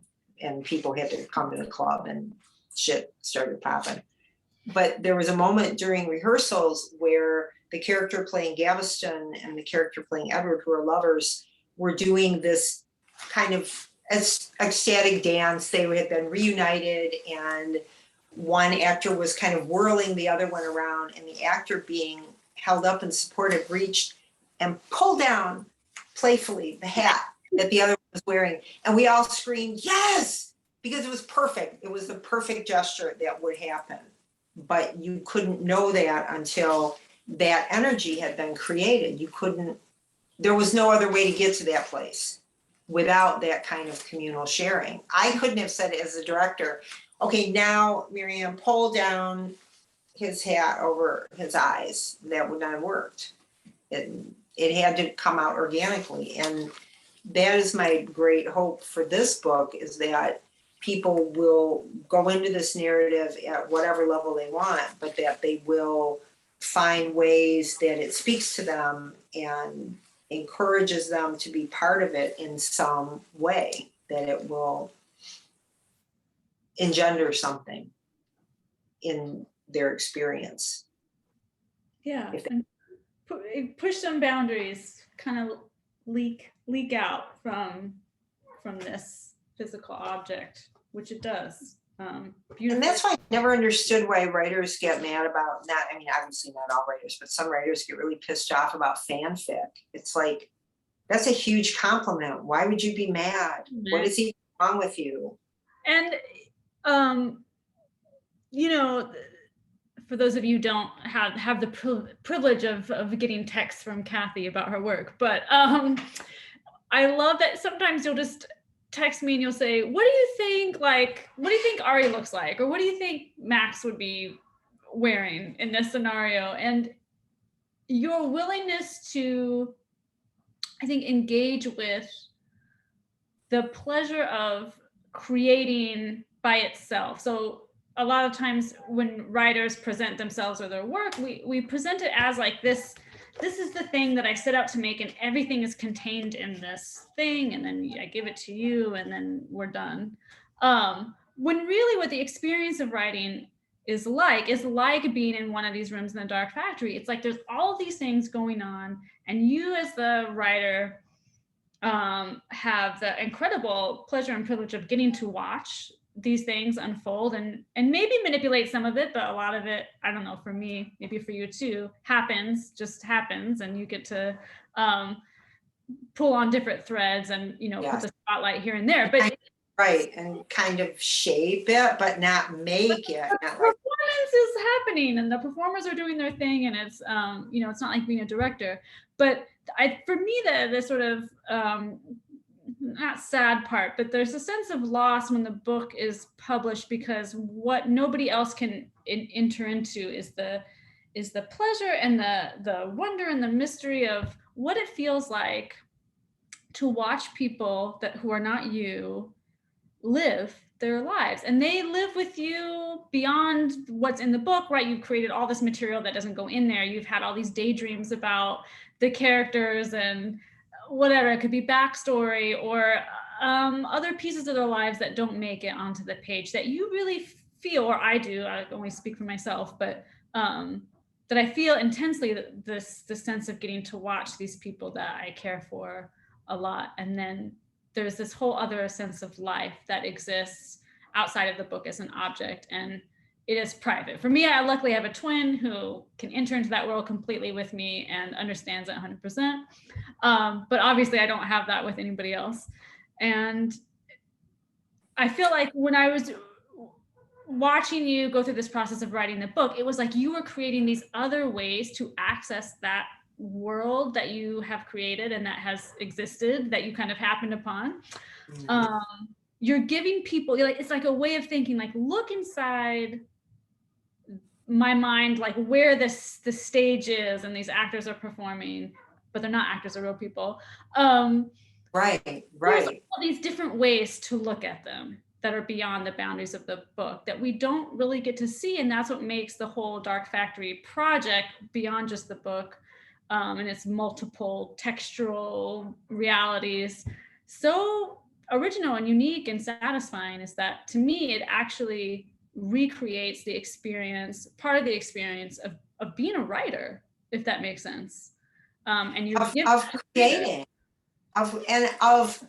and people had to come to the club and shit started popping. But there was a moment during rehearsals where the character playing Gaveston and the character playing Edward, who are lovers, were doing this kind of ecstatic dance. They had been reunited, and one actor was kind of whirling the other one around, and the actor being held up and supported reached and pulled down playfully the hat that the other one was wearing. And we all screamed, yes, because it was perfect. It was the perfect gesture that would happen. But you couldn't know that until that energy had been created. You couldn't, there was no other way to get to that place without that kind of communal sharing. I couldn't have said as a director, okay, now Miriam, pull down his hat over his eyes. That would not have worked. It had to come out organically. And that is my great hope for this book, is that people will go into this narrative at whatever level they want, but that they will find ways that it speaks to them and encourages them to be part of it in some way, that it will engender something in their experience. Yeah, and push some boundaries, kind of leak out from this physical object, which it does. And that's why I never understood why writers get mad about, not, I mean, obviously not all writers, but some writers get really pissed off about fanfic. It's like, that's a huge compliment. Why would you be mad? Mm-hmm. What is even wrong with you? And, you know, for those of you who don't have the privilege of getting texts from Kathe about her work, but I love that sometimes you'll just text me and you'll say, what do you think Ari looks like? Or what do you think Max would be wearing in this scenario? And your willingness to, I think, engage with the pleasure of creating by itself. So a lot of times when writers present themselves or their work, we present it as like this is the thing that I set out to make, and everything is contained in this thing, and then I give it to you, and then we're done. When really what the experience of writing is like being in one of these rooms in the dark factory. It's like there's all these things going on, and you as the writer have the incredible pleasure and privilege of getting to watch these things unfold and maybe manipulate some of it, but a lot of it, I don't know, for me, maybe for you too, just happens, and you get to pull on different threads and, you know, put the spotlight here and there. But right, and kind of shape it, but not make it. The performance is happening, and the performers are doing their thing, and it's, you know, it's not like being a director. But for me, the sort of not sad part, but there's a sense of loss when the book is published, because what nobody else can enter into is the pleasure and the wonder and the mystery of what it feels like to watch people who are not you live their lives, and they live with you beyond what's in the book, right? You've created all this material that doesn't go in there. You've had all these daydreams about the characters and whatever. It could be backstory or other pieces of their lives that don't make it onto the page that you really feel, or I do, I only speak for myself, but that I feel intensely this sense of getting to watch these people that I care for a lot. And then there's this whole other sense of life that exists outside of the book as an object, and it is private. For me, I luckily have a twin who can enter into that world completely with me and understands it 100%. But obviously I don't have that with anybody else. And I feel like when I was watching you go through this process of writing the book, it was like you were creating these other ways to access that world that you have created and that has existed, that you kind of happened upon. Mm-hmm. You're giving people, it's like a way of thinking, like, look inside my mind, like where the stage is and these actors are performing, but they're not actors, they're real people. Right. There's all these different ways to look at them that are beyond the boundaries of the book that we don't really get to see. And that's what makes the whole Dark Factory project, beyond just the book and its multiple textural realities, so original and unique and satisfying, is that to me, it actually recreates the experience, part of the experience of being a writer, if that makes sense. And you of creating, of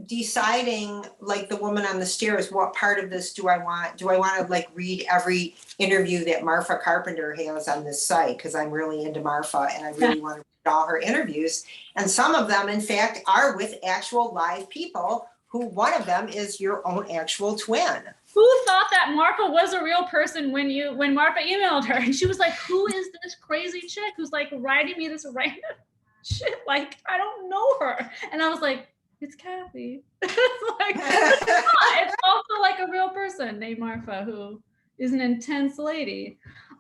deciding, like the woman on the stairs, what part of this do I want? Do I want to like read every interview that Marfa Carpenter has on this site? Because I'm really into Marfa and I really want to read all her interviews. And some of them, in fact, are with actual live people, who one of them is your own actual twin. Who thought that Marfa was a real person when Marfa emailed her? And she was like, who is this crazy chick who's like writing me this random shit? Like, I don't know her. And I was like, it's Kathe. It's also like a real person named Marfa, who is an intense lady.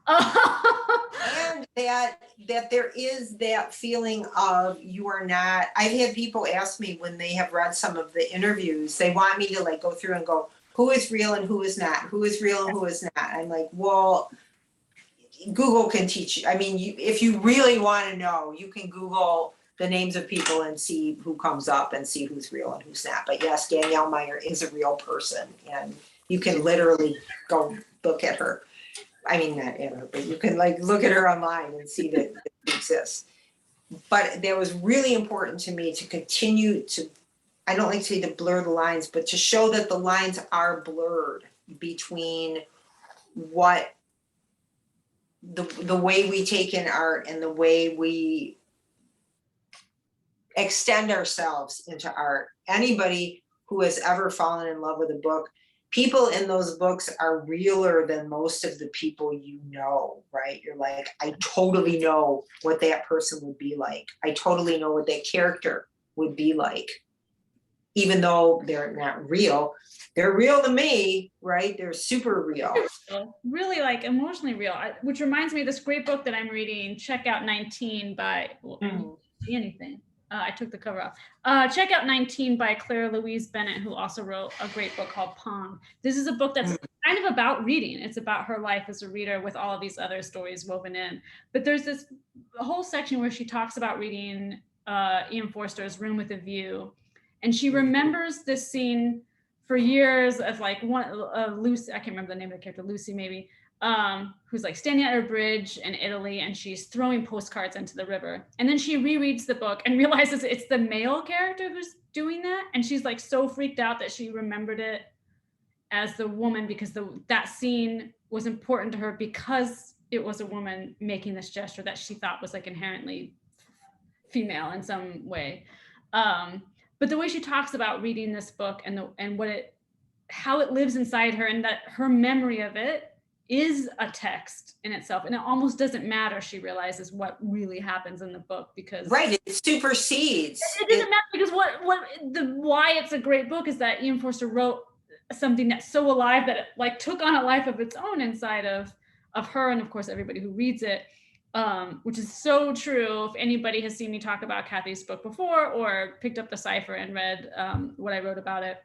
And that there is that feeling of, you are not, I've had people ask me when they have read some of the interviews, they want me to like go through and go, who is real and who is not? Who is real and who is not? I'm like, well, Google can teach you. I mean, if you really want to know, you can Google the names of people and see who comes up and see who's real and who's not. But yes, Danielle Meijer is a real person, and you can literally go look at her. I mean, not at her, but you can like look at her online and see that it exists. But that was really important to me to continue to, I don't like to say to blur the lines, but to show that the lines are blurred between what the way we take in art and the way we extend ourselves into art. Anybody who has ever fallen in love with a book, people in those books are realer than most of the people you know, right? You're like, I totally know what that person would be like. I totally know what that character would be like. Even though they're not real, they're real to me, right? They're super real. Really like emotionally real, which reminds me of this great book that I'm reading, Checkout 19 by, see anything. I took the cover off. Checkout 19 by Louise Bennett, who also wrote a great book called Pong. This is a book that's kind of about reading. It's about her life as a reader with all of these other stories woven in. But there's this whole section where she talks about reading Ian Forster's Room with a View. And she remembers this scene for years as like Lucy, I can't remember the name of the character, Lucy maybe, who's like standing at a bridge in Italy and she's throwing postcards into the river. And then she rereads the book and realizes it's the male character who's doing that. And she's like so freaked out that she remembered it as the woman, because that scene was important to her because it was a woman making this gesture that she thought was like inherently female in some way. But the way she talks about reading this book and how it lives inside her, and that her memory of it is a text in itself, and it almost doesn't matter, she realizes, what really happens in the book, because right, it supersedes. It doesn't matter, because why it's a great book is that Ian Forster wrote something that's so alive that it like took on a life of its own inside of her, and of course everybody who reads it. Which is so true. If anybody has seen me talk about Kathe's book before or picked up the cipher and read what I wrote about it,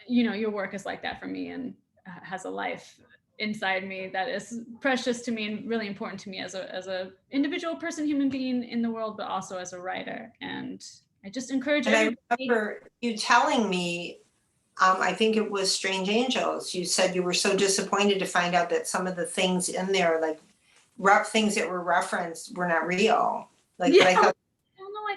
your work is like that for me and has a life inside me that is precious to me and really important to me as a individual person, human being in the world, but also as a writer. And I just encourage everybody. I remember you telling me, I think it was Strange Angels, you said you were so disappointed to find out that some of the things in there, like things that were referenced, were not real. Like, yeah. But I thought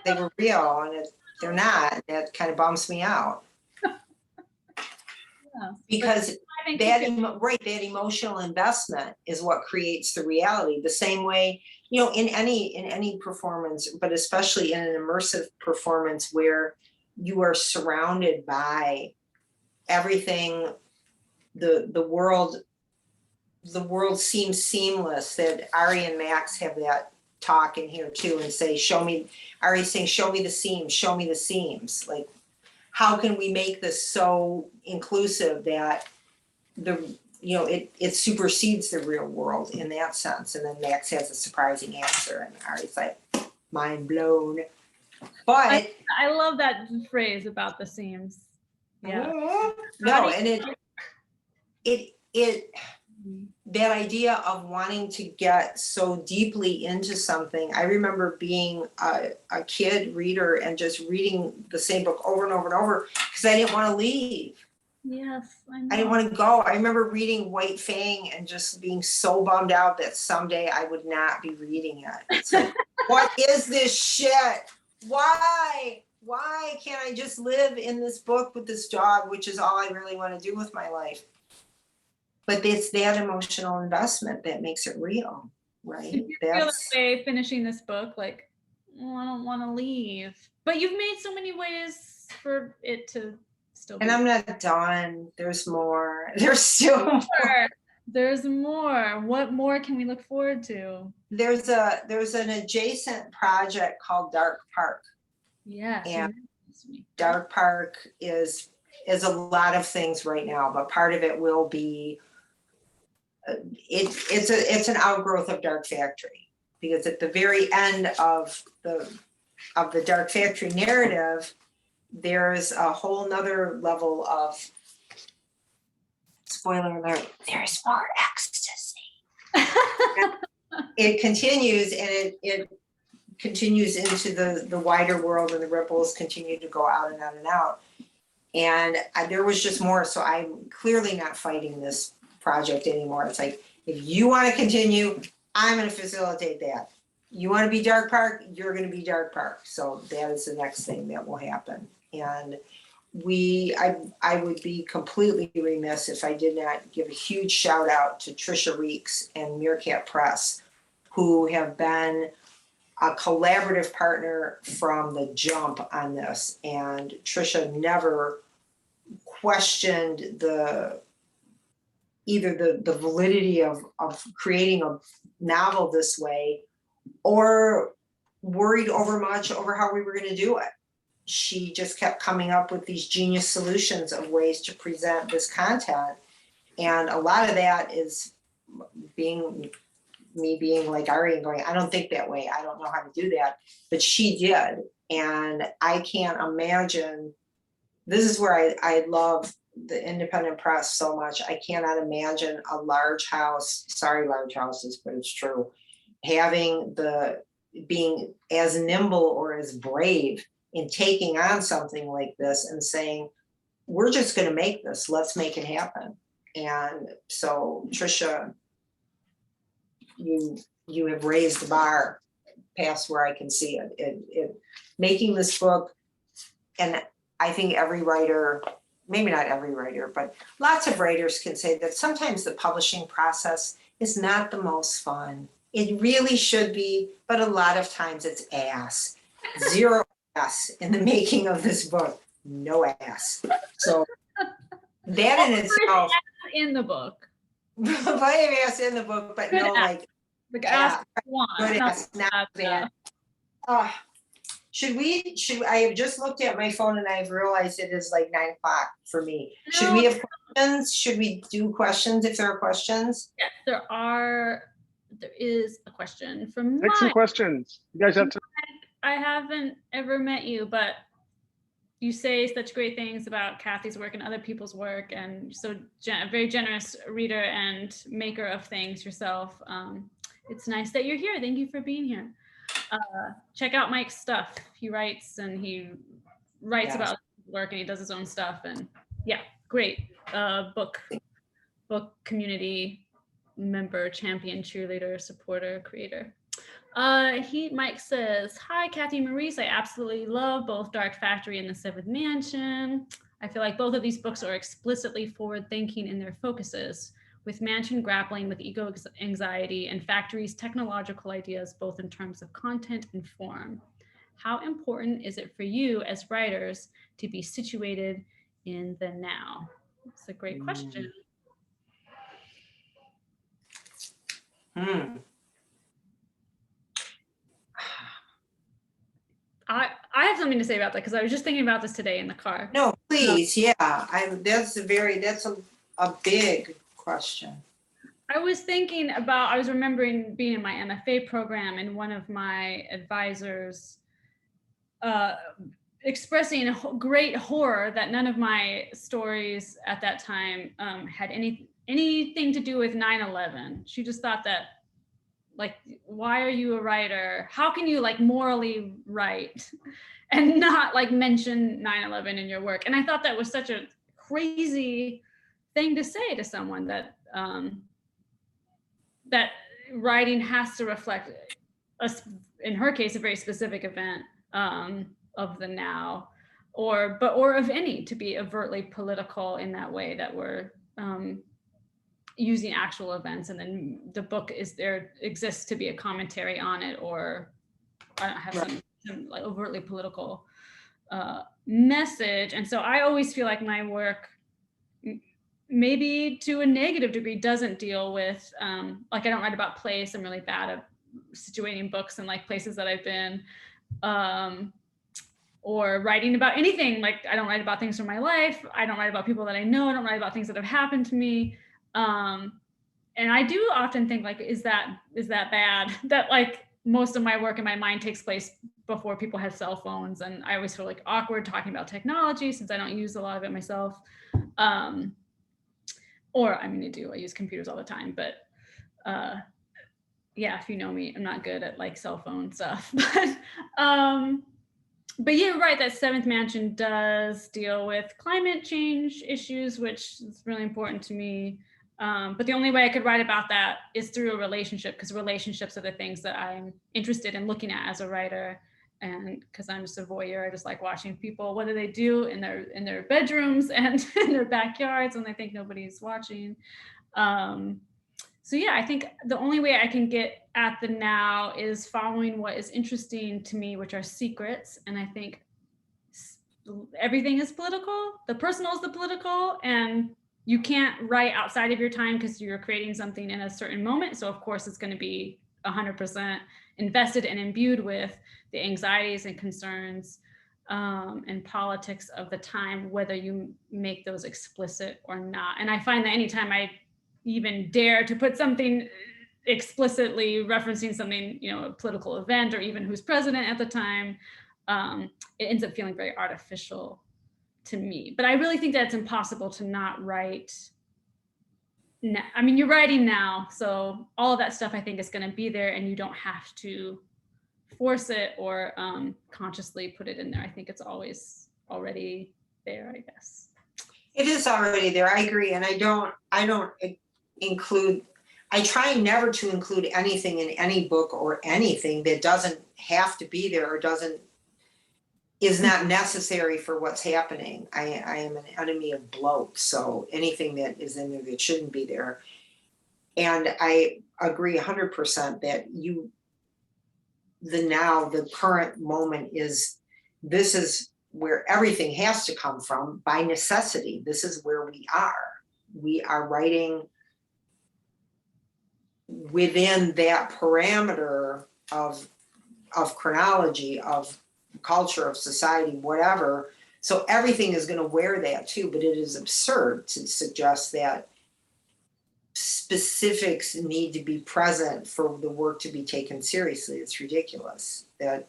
they were real, and they're not. And that kind of bums me out. Yeah, because that emotional investment is what creates the reality. The same way, in any performance, but especially in an immersive performance where you are surrounded by everything, the world seems seamless. That Ari and Max have that talk in here too, and say, Ari's saying, show me the seams. Like, how can we make this so inclusive that it supersedes the real world in that sense? And then Max has a surprising answer, and Ari's like, mind blown. But I love that phrase about the seams. Yeah. No, and it that idea of wanting to get so deeply into something. I remember being a kid reader and just reading the same book over and over and over because I didn't want to leave. Yes, I know. I didn't want to go. I remember reading White Fang and just being so bummed out that someday I would not be reading it. It's like, what is this shit? Why? Why can't I just live in this book with this dog, which is all I really want to do with my life? But it's that emotional investment that makes it real, right? Did you feel that way finishing this book? Like, oh, I don't want to leave. But you've made so many ways for it to still be. And I'm not done. There's more. There's still more. There's more. What more can we look forward to? There's an adjacent project called Dark Park. Yes. And Dark Park is a lot of things right now, but part of it will be it's an outgrowth of Dark Factory, because at the very end of the Dark Factory narrative, there's a whole nother level of, spoiler alert, there's more ecstasy. It continues, and it continues into the wider world, and the ripples continue to go out and out and out. And there was just more, so I'm clearly not fighting this project anymore. It's like, if you want to continue, I'm going to facilitate that. You want to be Dark Park, you're going to be Dark Park. So that is the next thing that will happen. And I would be completely remiss if I did not give a huge shout out to Trisha Reeks and Meerkat Press, who have been a collaborative partner from the jump on this. And Trisha never questioned either the validity of creating a novel this way, or worried overmuch over how we were going to do it. She just kept coming up with these genius solutions of ways to present this content. And a lot of that is me being like Ari and going, I don't think that way. I don't know how to do that. But she did. And I can't imagine, this is where I love the independent press so much. I cannot imagine a large house, sorry, large houses, but it's true, being as nimble or as brave in taking on something like this and saying, we're just going to make this, let's make it happen. And so Trisha, you have raised the bar past where I can see it. It making this book, and I think every writer, maybe not every writer, but lots of writers can say that sometimes the publishing process is not the most fun. It really should be, but a lot of times it's ass. Zero ass in the making of this book. No ass. So that in itself. In the book. Plenty of ass in the book, but no, like ass one. Good ass, not bad. I have just looked at my phone and I've realized it is like 9 o'clock for me. No. Should we have questions? Should we do questions if there are questions? Yes, there is a question from Make some questions. You guys have to. I haven't ever met you, but you say such great things about Kathe's work and other people's work, and so a very generous reader and maker of things yourself. It's nice that you're here. Thank you for being here. Check out Mike's stuff. He writes about his work, and he does his own stuff, and yeah, great book community member, champion, cheerleader, supporter, creator. Mike says, hi, Kathe Maryse. I absolutely love both Dark Factory and The Seventh Mansion. I feel like both of these books are explicitly forward-thinking in their focuses, with Mansion grappling with ego anxiety and Factory's technological ideas, both in terms of content and form. How important is it for you as writers to be situated in the now? It's a great question. I have something to say about that because I was just thinking about this today in the car. No, please, yeah. That's a big question. I was remembering being in my MFA program, and one of my advisors expressing great horror that none of my stories at that time had anything to do with 9/11. She just thought that, like, why are you a writer? How can you like morally write and not like mention 9/11 in your work? And I thought that was such a crazy thing to say to someone, that that writing has to reflect, in her case, a very specific event of the now, or of any, to be overtly political in that way, that we're using actual events, and then the book exists to be a commentary on it, or have some like overtly political message. And so I always feel like my work, maybe to a negative degree, doesn't deal with like, I don't write about place. I'm really bad at situating books and like places that I've been, or writing about anything. Like, I don't write about things from my life. I don't write about people that I know. I don't write about things that have happened to me. And I do often think, like, is that bad? That like most of my work in my mind takes place before people had cell phones, and I always feel like awkward talking about technology since I don't use a lot of it myself. Or I mean, I use computers all the time, but yeah, if you know me, I'm not good at like cell phone stuff. But yeah, right, that Seventh Mansion does deal with climate change issues, which is really important to me. But the only way I could write about that is through a relationship, because relationships are the things that I'm interested in looking at as a writer. And because I'm just a voyeur, I just like watching people, what do they do in their bedrooms and in their backyards when they think nobody's watching. So yeah, I think the only way I can get at the now is following what is interesting to me, which are secrets. And I think everything is political. The personal is the political, and you can't write outside of your time because you're creating something in a certain moment. So of course it's going to be 100% invested and imbued with the anxieties and concerns and politics of the time, whether you make those explicit or not. And I find that anytime I even dare to put something explicitly referencing something, a political event, or even who's president at the time, it ends up feeling very artificial to me. But I really think that it's impossible to not write now. I mean, you're writing now, so all of that stuff I think is going to be there, and you don't have to force it or consciously put it in there. I think it's always already there, I guess. It is already there. I agree. And I don't include, I try never to include anything in any book or anything that doesn't have to be there, or is not necessary for what's happening. I am an enemy of bloat. So anything that is in there that shouldn't be there. And I agree 100% that the current moment this is where everything has to come from by necessity. This is where we are. We are writing within that parameter of chronology, of culture, of society, whatever. So everything is going to wear that too, but it is absurd to suggest that specifics need to be present for the work to be taken seriously. It's ridiculous. That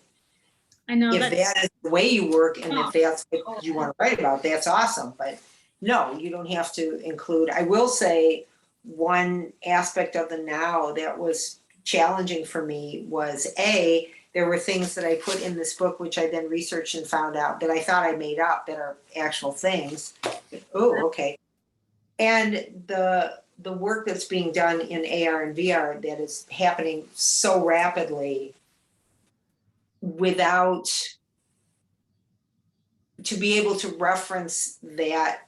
I know if that is the way you work, and if that's what you want to write about, that's awesome. But no, you don't have to include. I will say one aspect of the now that was challenging for me was there were things that I put in this book, which I then researched and found out that I thought I made up that are actual things. Oh, okay. And the work that's being done in AR and VR that is happening so rapidly, to be able to reference that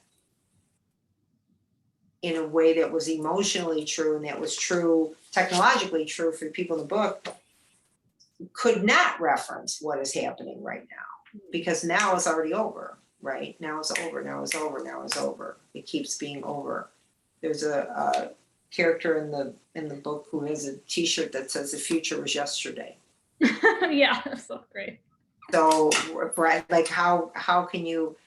in a way that was emotionally true and that was true, technologically true for the people in the book, could not reference what is happening right now, because now is already over, right? Now is over, now is over, now is over. It keeps being over. There's a character in the book who has a t-shirt that says the future was yesterday. Yeah, that's so great. So, right, like how can you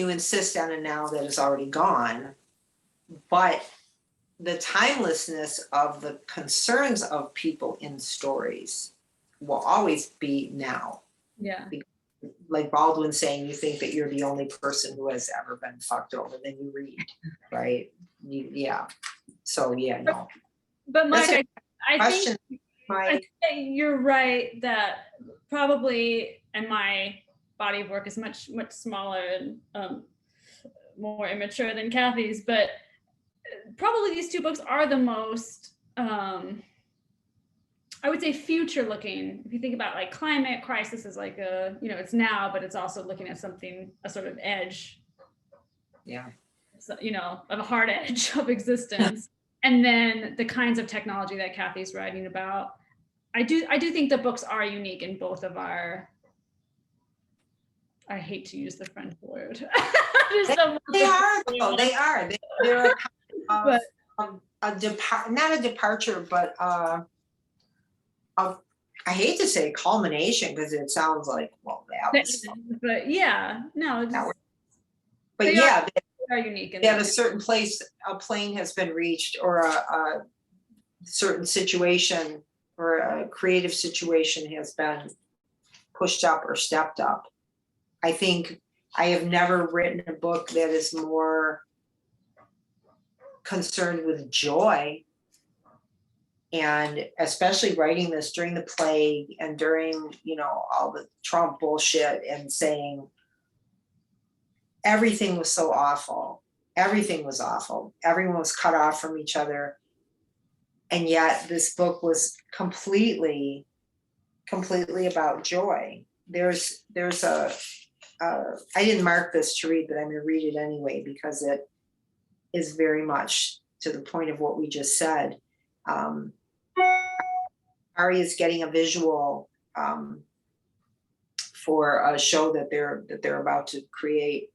insist on a now that is already gone? But the timelessness of the concerns of people in stories will always be now. Yeah. like Baldwin saying, you think that you're the only person who has ever been fucked over, then you read, right? Yeah. So yeah, no. But Mike, That's I question, think Mike. you're right that probably, and my body of work is much smaller and more immature than Kathy's, but probably these two books are the most I would say future looking. If you think about like climate crisis is like a, you know, it's now, but it's also looking at something, a sort of edge, Yeah. so, you know, of a hard edge of existence. And then the kinds of technology that Kathy's writing about. I do think the books are unique in both of our, I hate to use the French word. They are, though. They are. They're not a departure, but I hate to say culmination because it sounds like, well, that was. But yeah, no, but yeah, they are unique. At a certain place, a plane has been reached, or a certain situation or a creative situation has been pushed up or stepped up. I think I have never written a book that is more concerned with joy, and especially writing this during the plague and during, you know, all the Trump bullshit, and saying everything was so awful. Everything was awful. Everyone was cut off from each other. And yet this book was completely about joy. There's a, I didn't mark this to read, but I'm going to read it anyway, because it is very much to the point of what we just said. Ari is getting a visual for a show that they're about to create.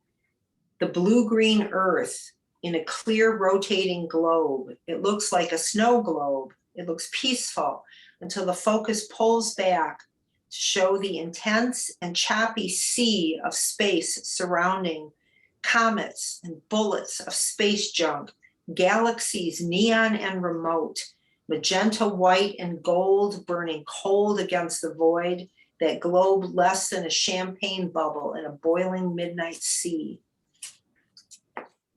The blue-green earth in a clear rotating globe. It looks like a snow globe. It looks peaceful until the focus pulls back to show the intense and choppy sea of space surrounding comets and bullets of space junk, galaxies neon and remote, magenta, white, and gold burning cold against the void, that globe less than a champagne bubble in a boiling midnight sea.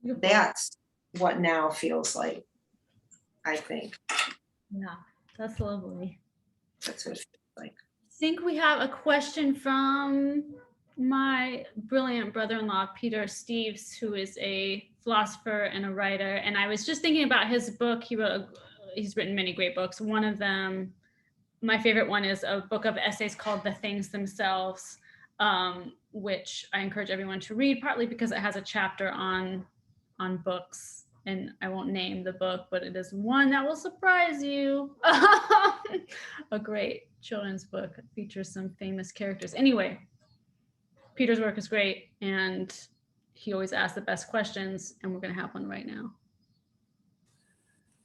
That's what now feels like, I think. Yeah, that's lovely. That's what it feels like. I think we have a question from my brilliant brother-in-law, Peter Steves, who is a philosopher and a writer. And I was just thinking about his book. He's written many great books. One of them, my favorite one, is a book of essays called The Things Themselves, which I encourage everyone to read, partly because it has a chapter on books, and I won't name the book, but it is one that will surprise you. A great children's book. It features some famous characters. Anyway, Peter's work is great, and he always asks the best questions, and we're going to have one right now.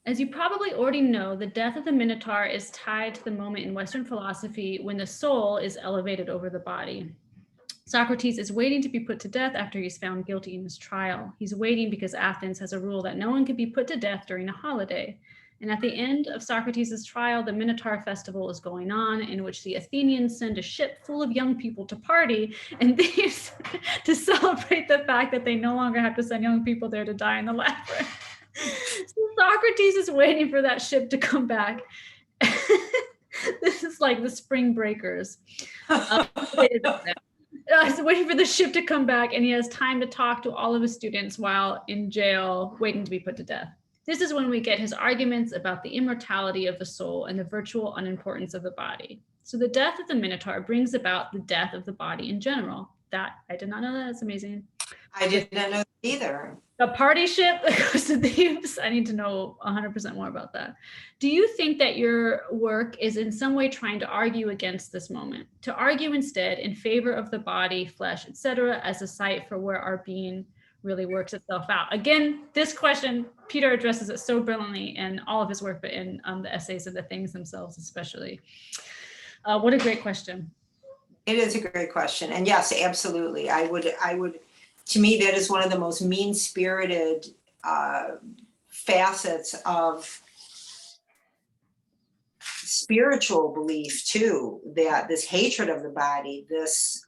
As you probably already know, the death of the Minotaur is tied to the moment in Western philosophy when the soul is elevated over the body. Socrates is waiting to be put to death after he's found guilty in his trial. He's waiting because Athens has a rule that no one can be put to death during a holiday. And at the end of Socrates' trial, the Minotaur festival is going on, in which the Athenians send a ship full of young people to party and thieves to celebrate the fact that they no longer have to send young people there to die in the labyrinth. So Socrates is waiting for that ship to come back. This is like the Spring Breakers. He's waiting for the ship to come back, and he has time to talk to all of his students while in jail, waiting to be put to death. This is when we get his arguments about the immortality of the soul and the virtual unimportance of the body. So the death of the Minotaur brings about the death of the body in general. That, I did not know that. That's amazing. I did not know that either. A party ship that goes to thieves. I need to know 100% more about that. Do you think that your work is in some way trying to argue against this moment? To argue instead in favor of the body, flesh, etc., as a site for where our being really works itself out? Again, this question, Peter addresses it so brilliantly in all of his work, but in the essays of The Things Themselves especially. What a great question. It is a great question. And yes, absolutely. I would, to me, that is one of the most mean-spirited facets of spiritual belief too, that this hatred of the body, this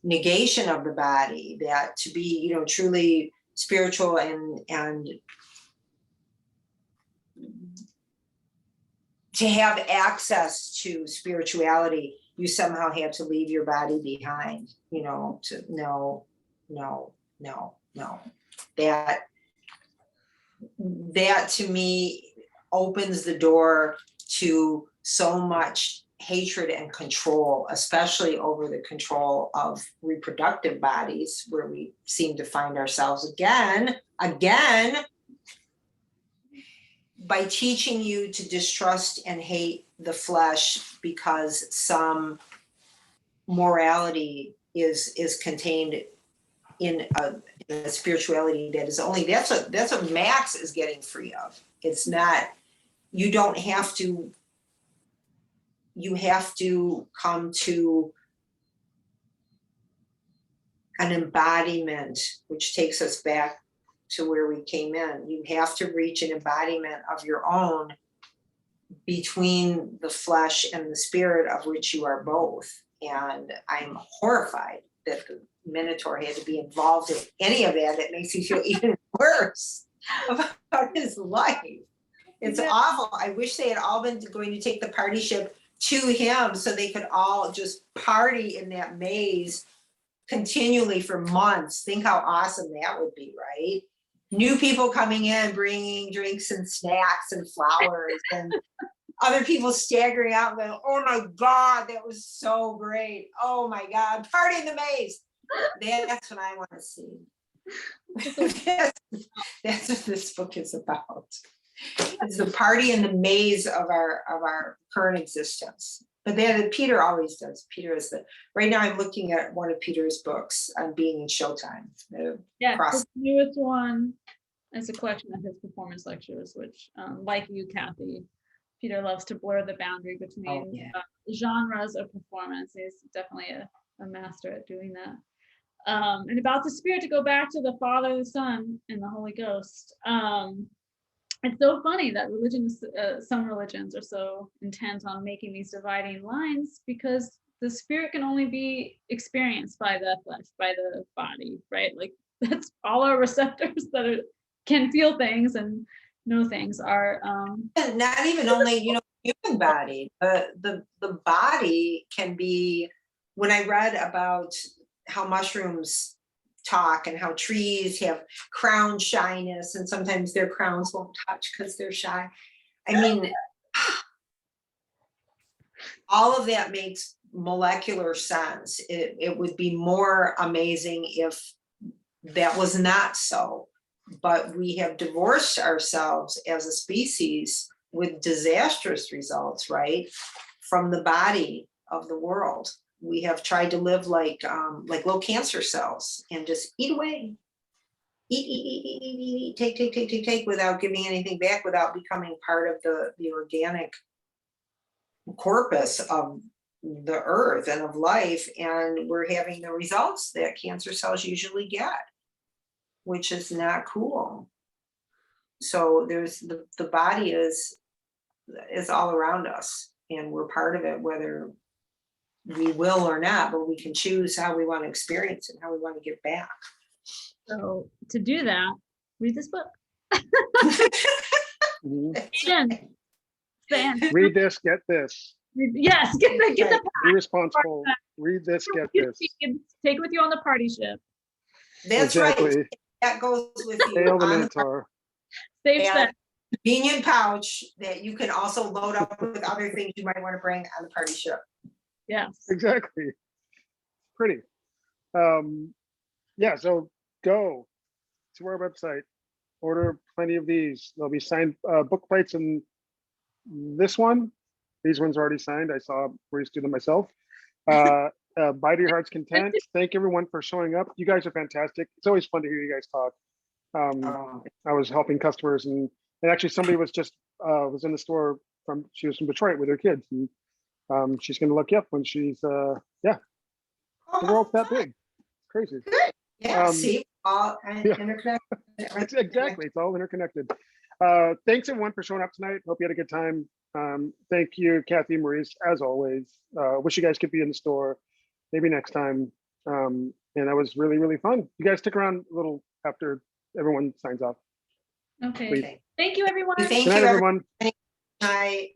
negation of the body, that to be, you know, truly spiritual and to have access to spirituality, you somehow have to leave your body behind, you know, to no. That to me opens the door to so much hatred and control, especially over the control of reproductive bodies, where we seem to find ourselves again, by teaching you to distrust and hate the flesh because some morality is contained in a spirituality that is only, that's what Max is getting free of. It's not, you don't have to, you have to come to an embodiment, which takes us back to where we came in. You have to reach an embodiment of your own between the flesh and the spirit, of which you are both. And I'm horrified that the Minotaur had to be involved in any of that. It makes me feel even worse about his life. It's awful. I wish they had all been going to take the party ship to him so they could all just party in that maze continually for months. Think how awesome that would be, right? New people coming in, bringing drinks and snacks and flowers, and other people staggering out and going, oh my God, that was so great. Oh my God, party in the maze. That's what I want to see. That's what this book is about. It's the party in the maze of our current existence. But then Peter always does. Peter is right now I'm looking at one of Peter's books on being in Showtime. Yeah, the newest one is a collection of his performance lectures, which, like you, Kathe, Peter loves to blur the boundary between genres of performance. He's definitely a master at doing that. And about the spirit, to go back to the Father, the Son, and the Holy Ghost. It's so funny that some religions are so intent on making these dividing lines, because the spirit can only be experienced by the flesh, by the body, right? Like that's all our receptors that can feel things and know things are. Not even only, you know, human body, the body can be, when I read about how mushrooms talk and how trees have crown shyness and sometimes their crowns won't touch because they're shy. I mean, all of that makes molecular sense. It would be more amazing if that was not so, but we have divorced ourselves as a species with disastrous results, right, from the body of the world. We have tried to live like little cancer cells and just eat away, eat, take, without giving anything back, without becoming part of the organic corpus of the earth and of life. And we're having the results that cancer cells usually get, which is not cool. So there's the body is all around us, and we're part of it, whether we will or not, but we can choose how we want to experience it, how we want to give back. So to do that, read this book. Read this, get this. Yes, get the Be responsible. Read this, get this. Take it with you on the party ship. That's exactly right. That goes with you. Hail the Minotaur. Safe set. Convenient pouch that you can also load up with other things you might want to bring on the party ship. Yes. Exactly. Pretty. Yeah, so go to our website, order plenty of these. There'll be signed book plates in this one. These ones are already signed. I saw Maryse do them myself. Buy to your heart's content. Thank everyone for showing up. You guys are fantastic. It's always fun to hear you guys talk. I was helping customers, and actually somebody was just was in the store she was from Detroit with her kids, and she's going to look you up when she's the world's that big. It's crazy. Yeah, see, all interconnected. Exactly, it's all interconnected. Thanks everyone for showing up tonight. Hope you had a good time. Thank you, Kathe, Maryse, as always. Wish you guys could be in the store maybe next time. And that was really, really fun. You guys stick around a little after everyone signs off. Okay. Okay. Thank you, everyone. Thank Good night, you, everyone. everyone. Night.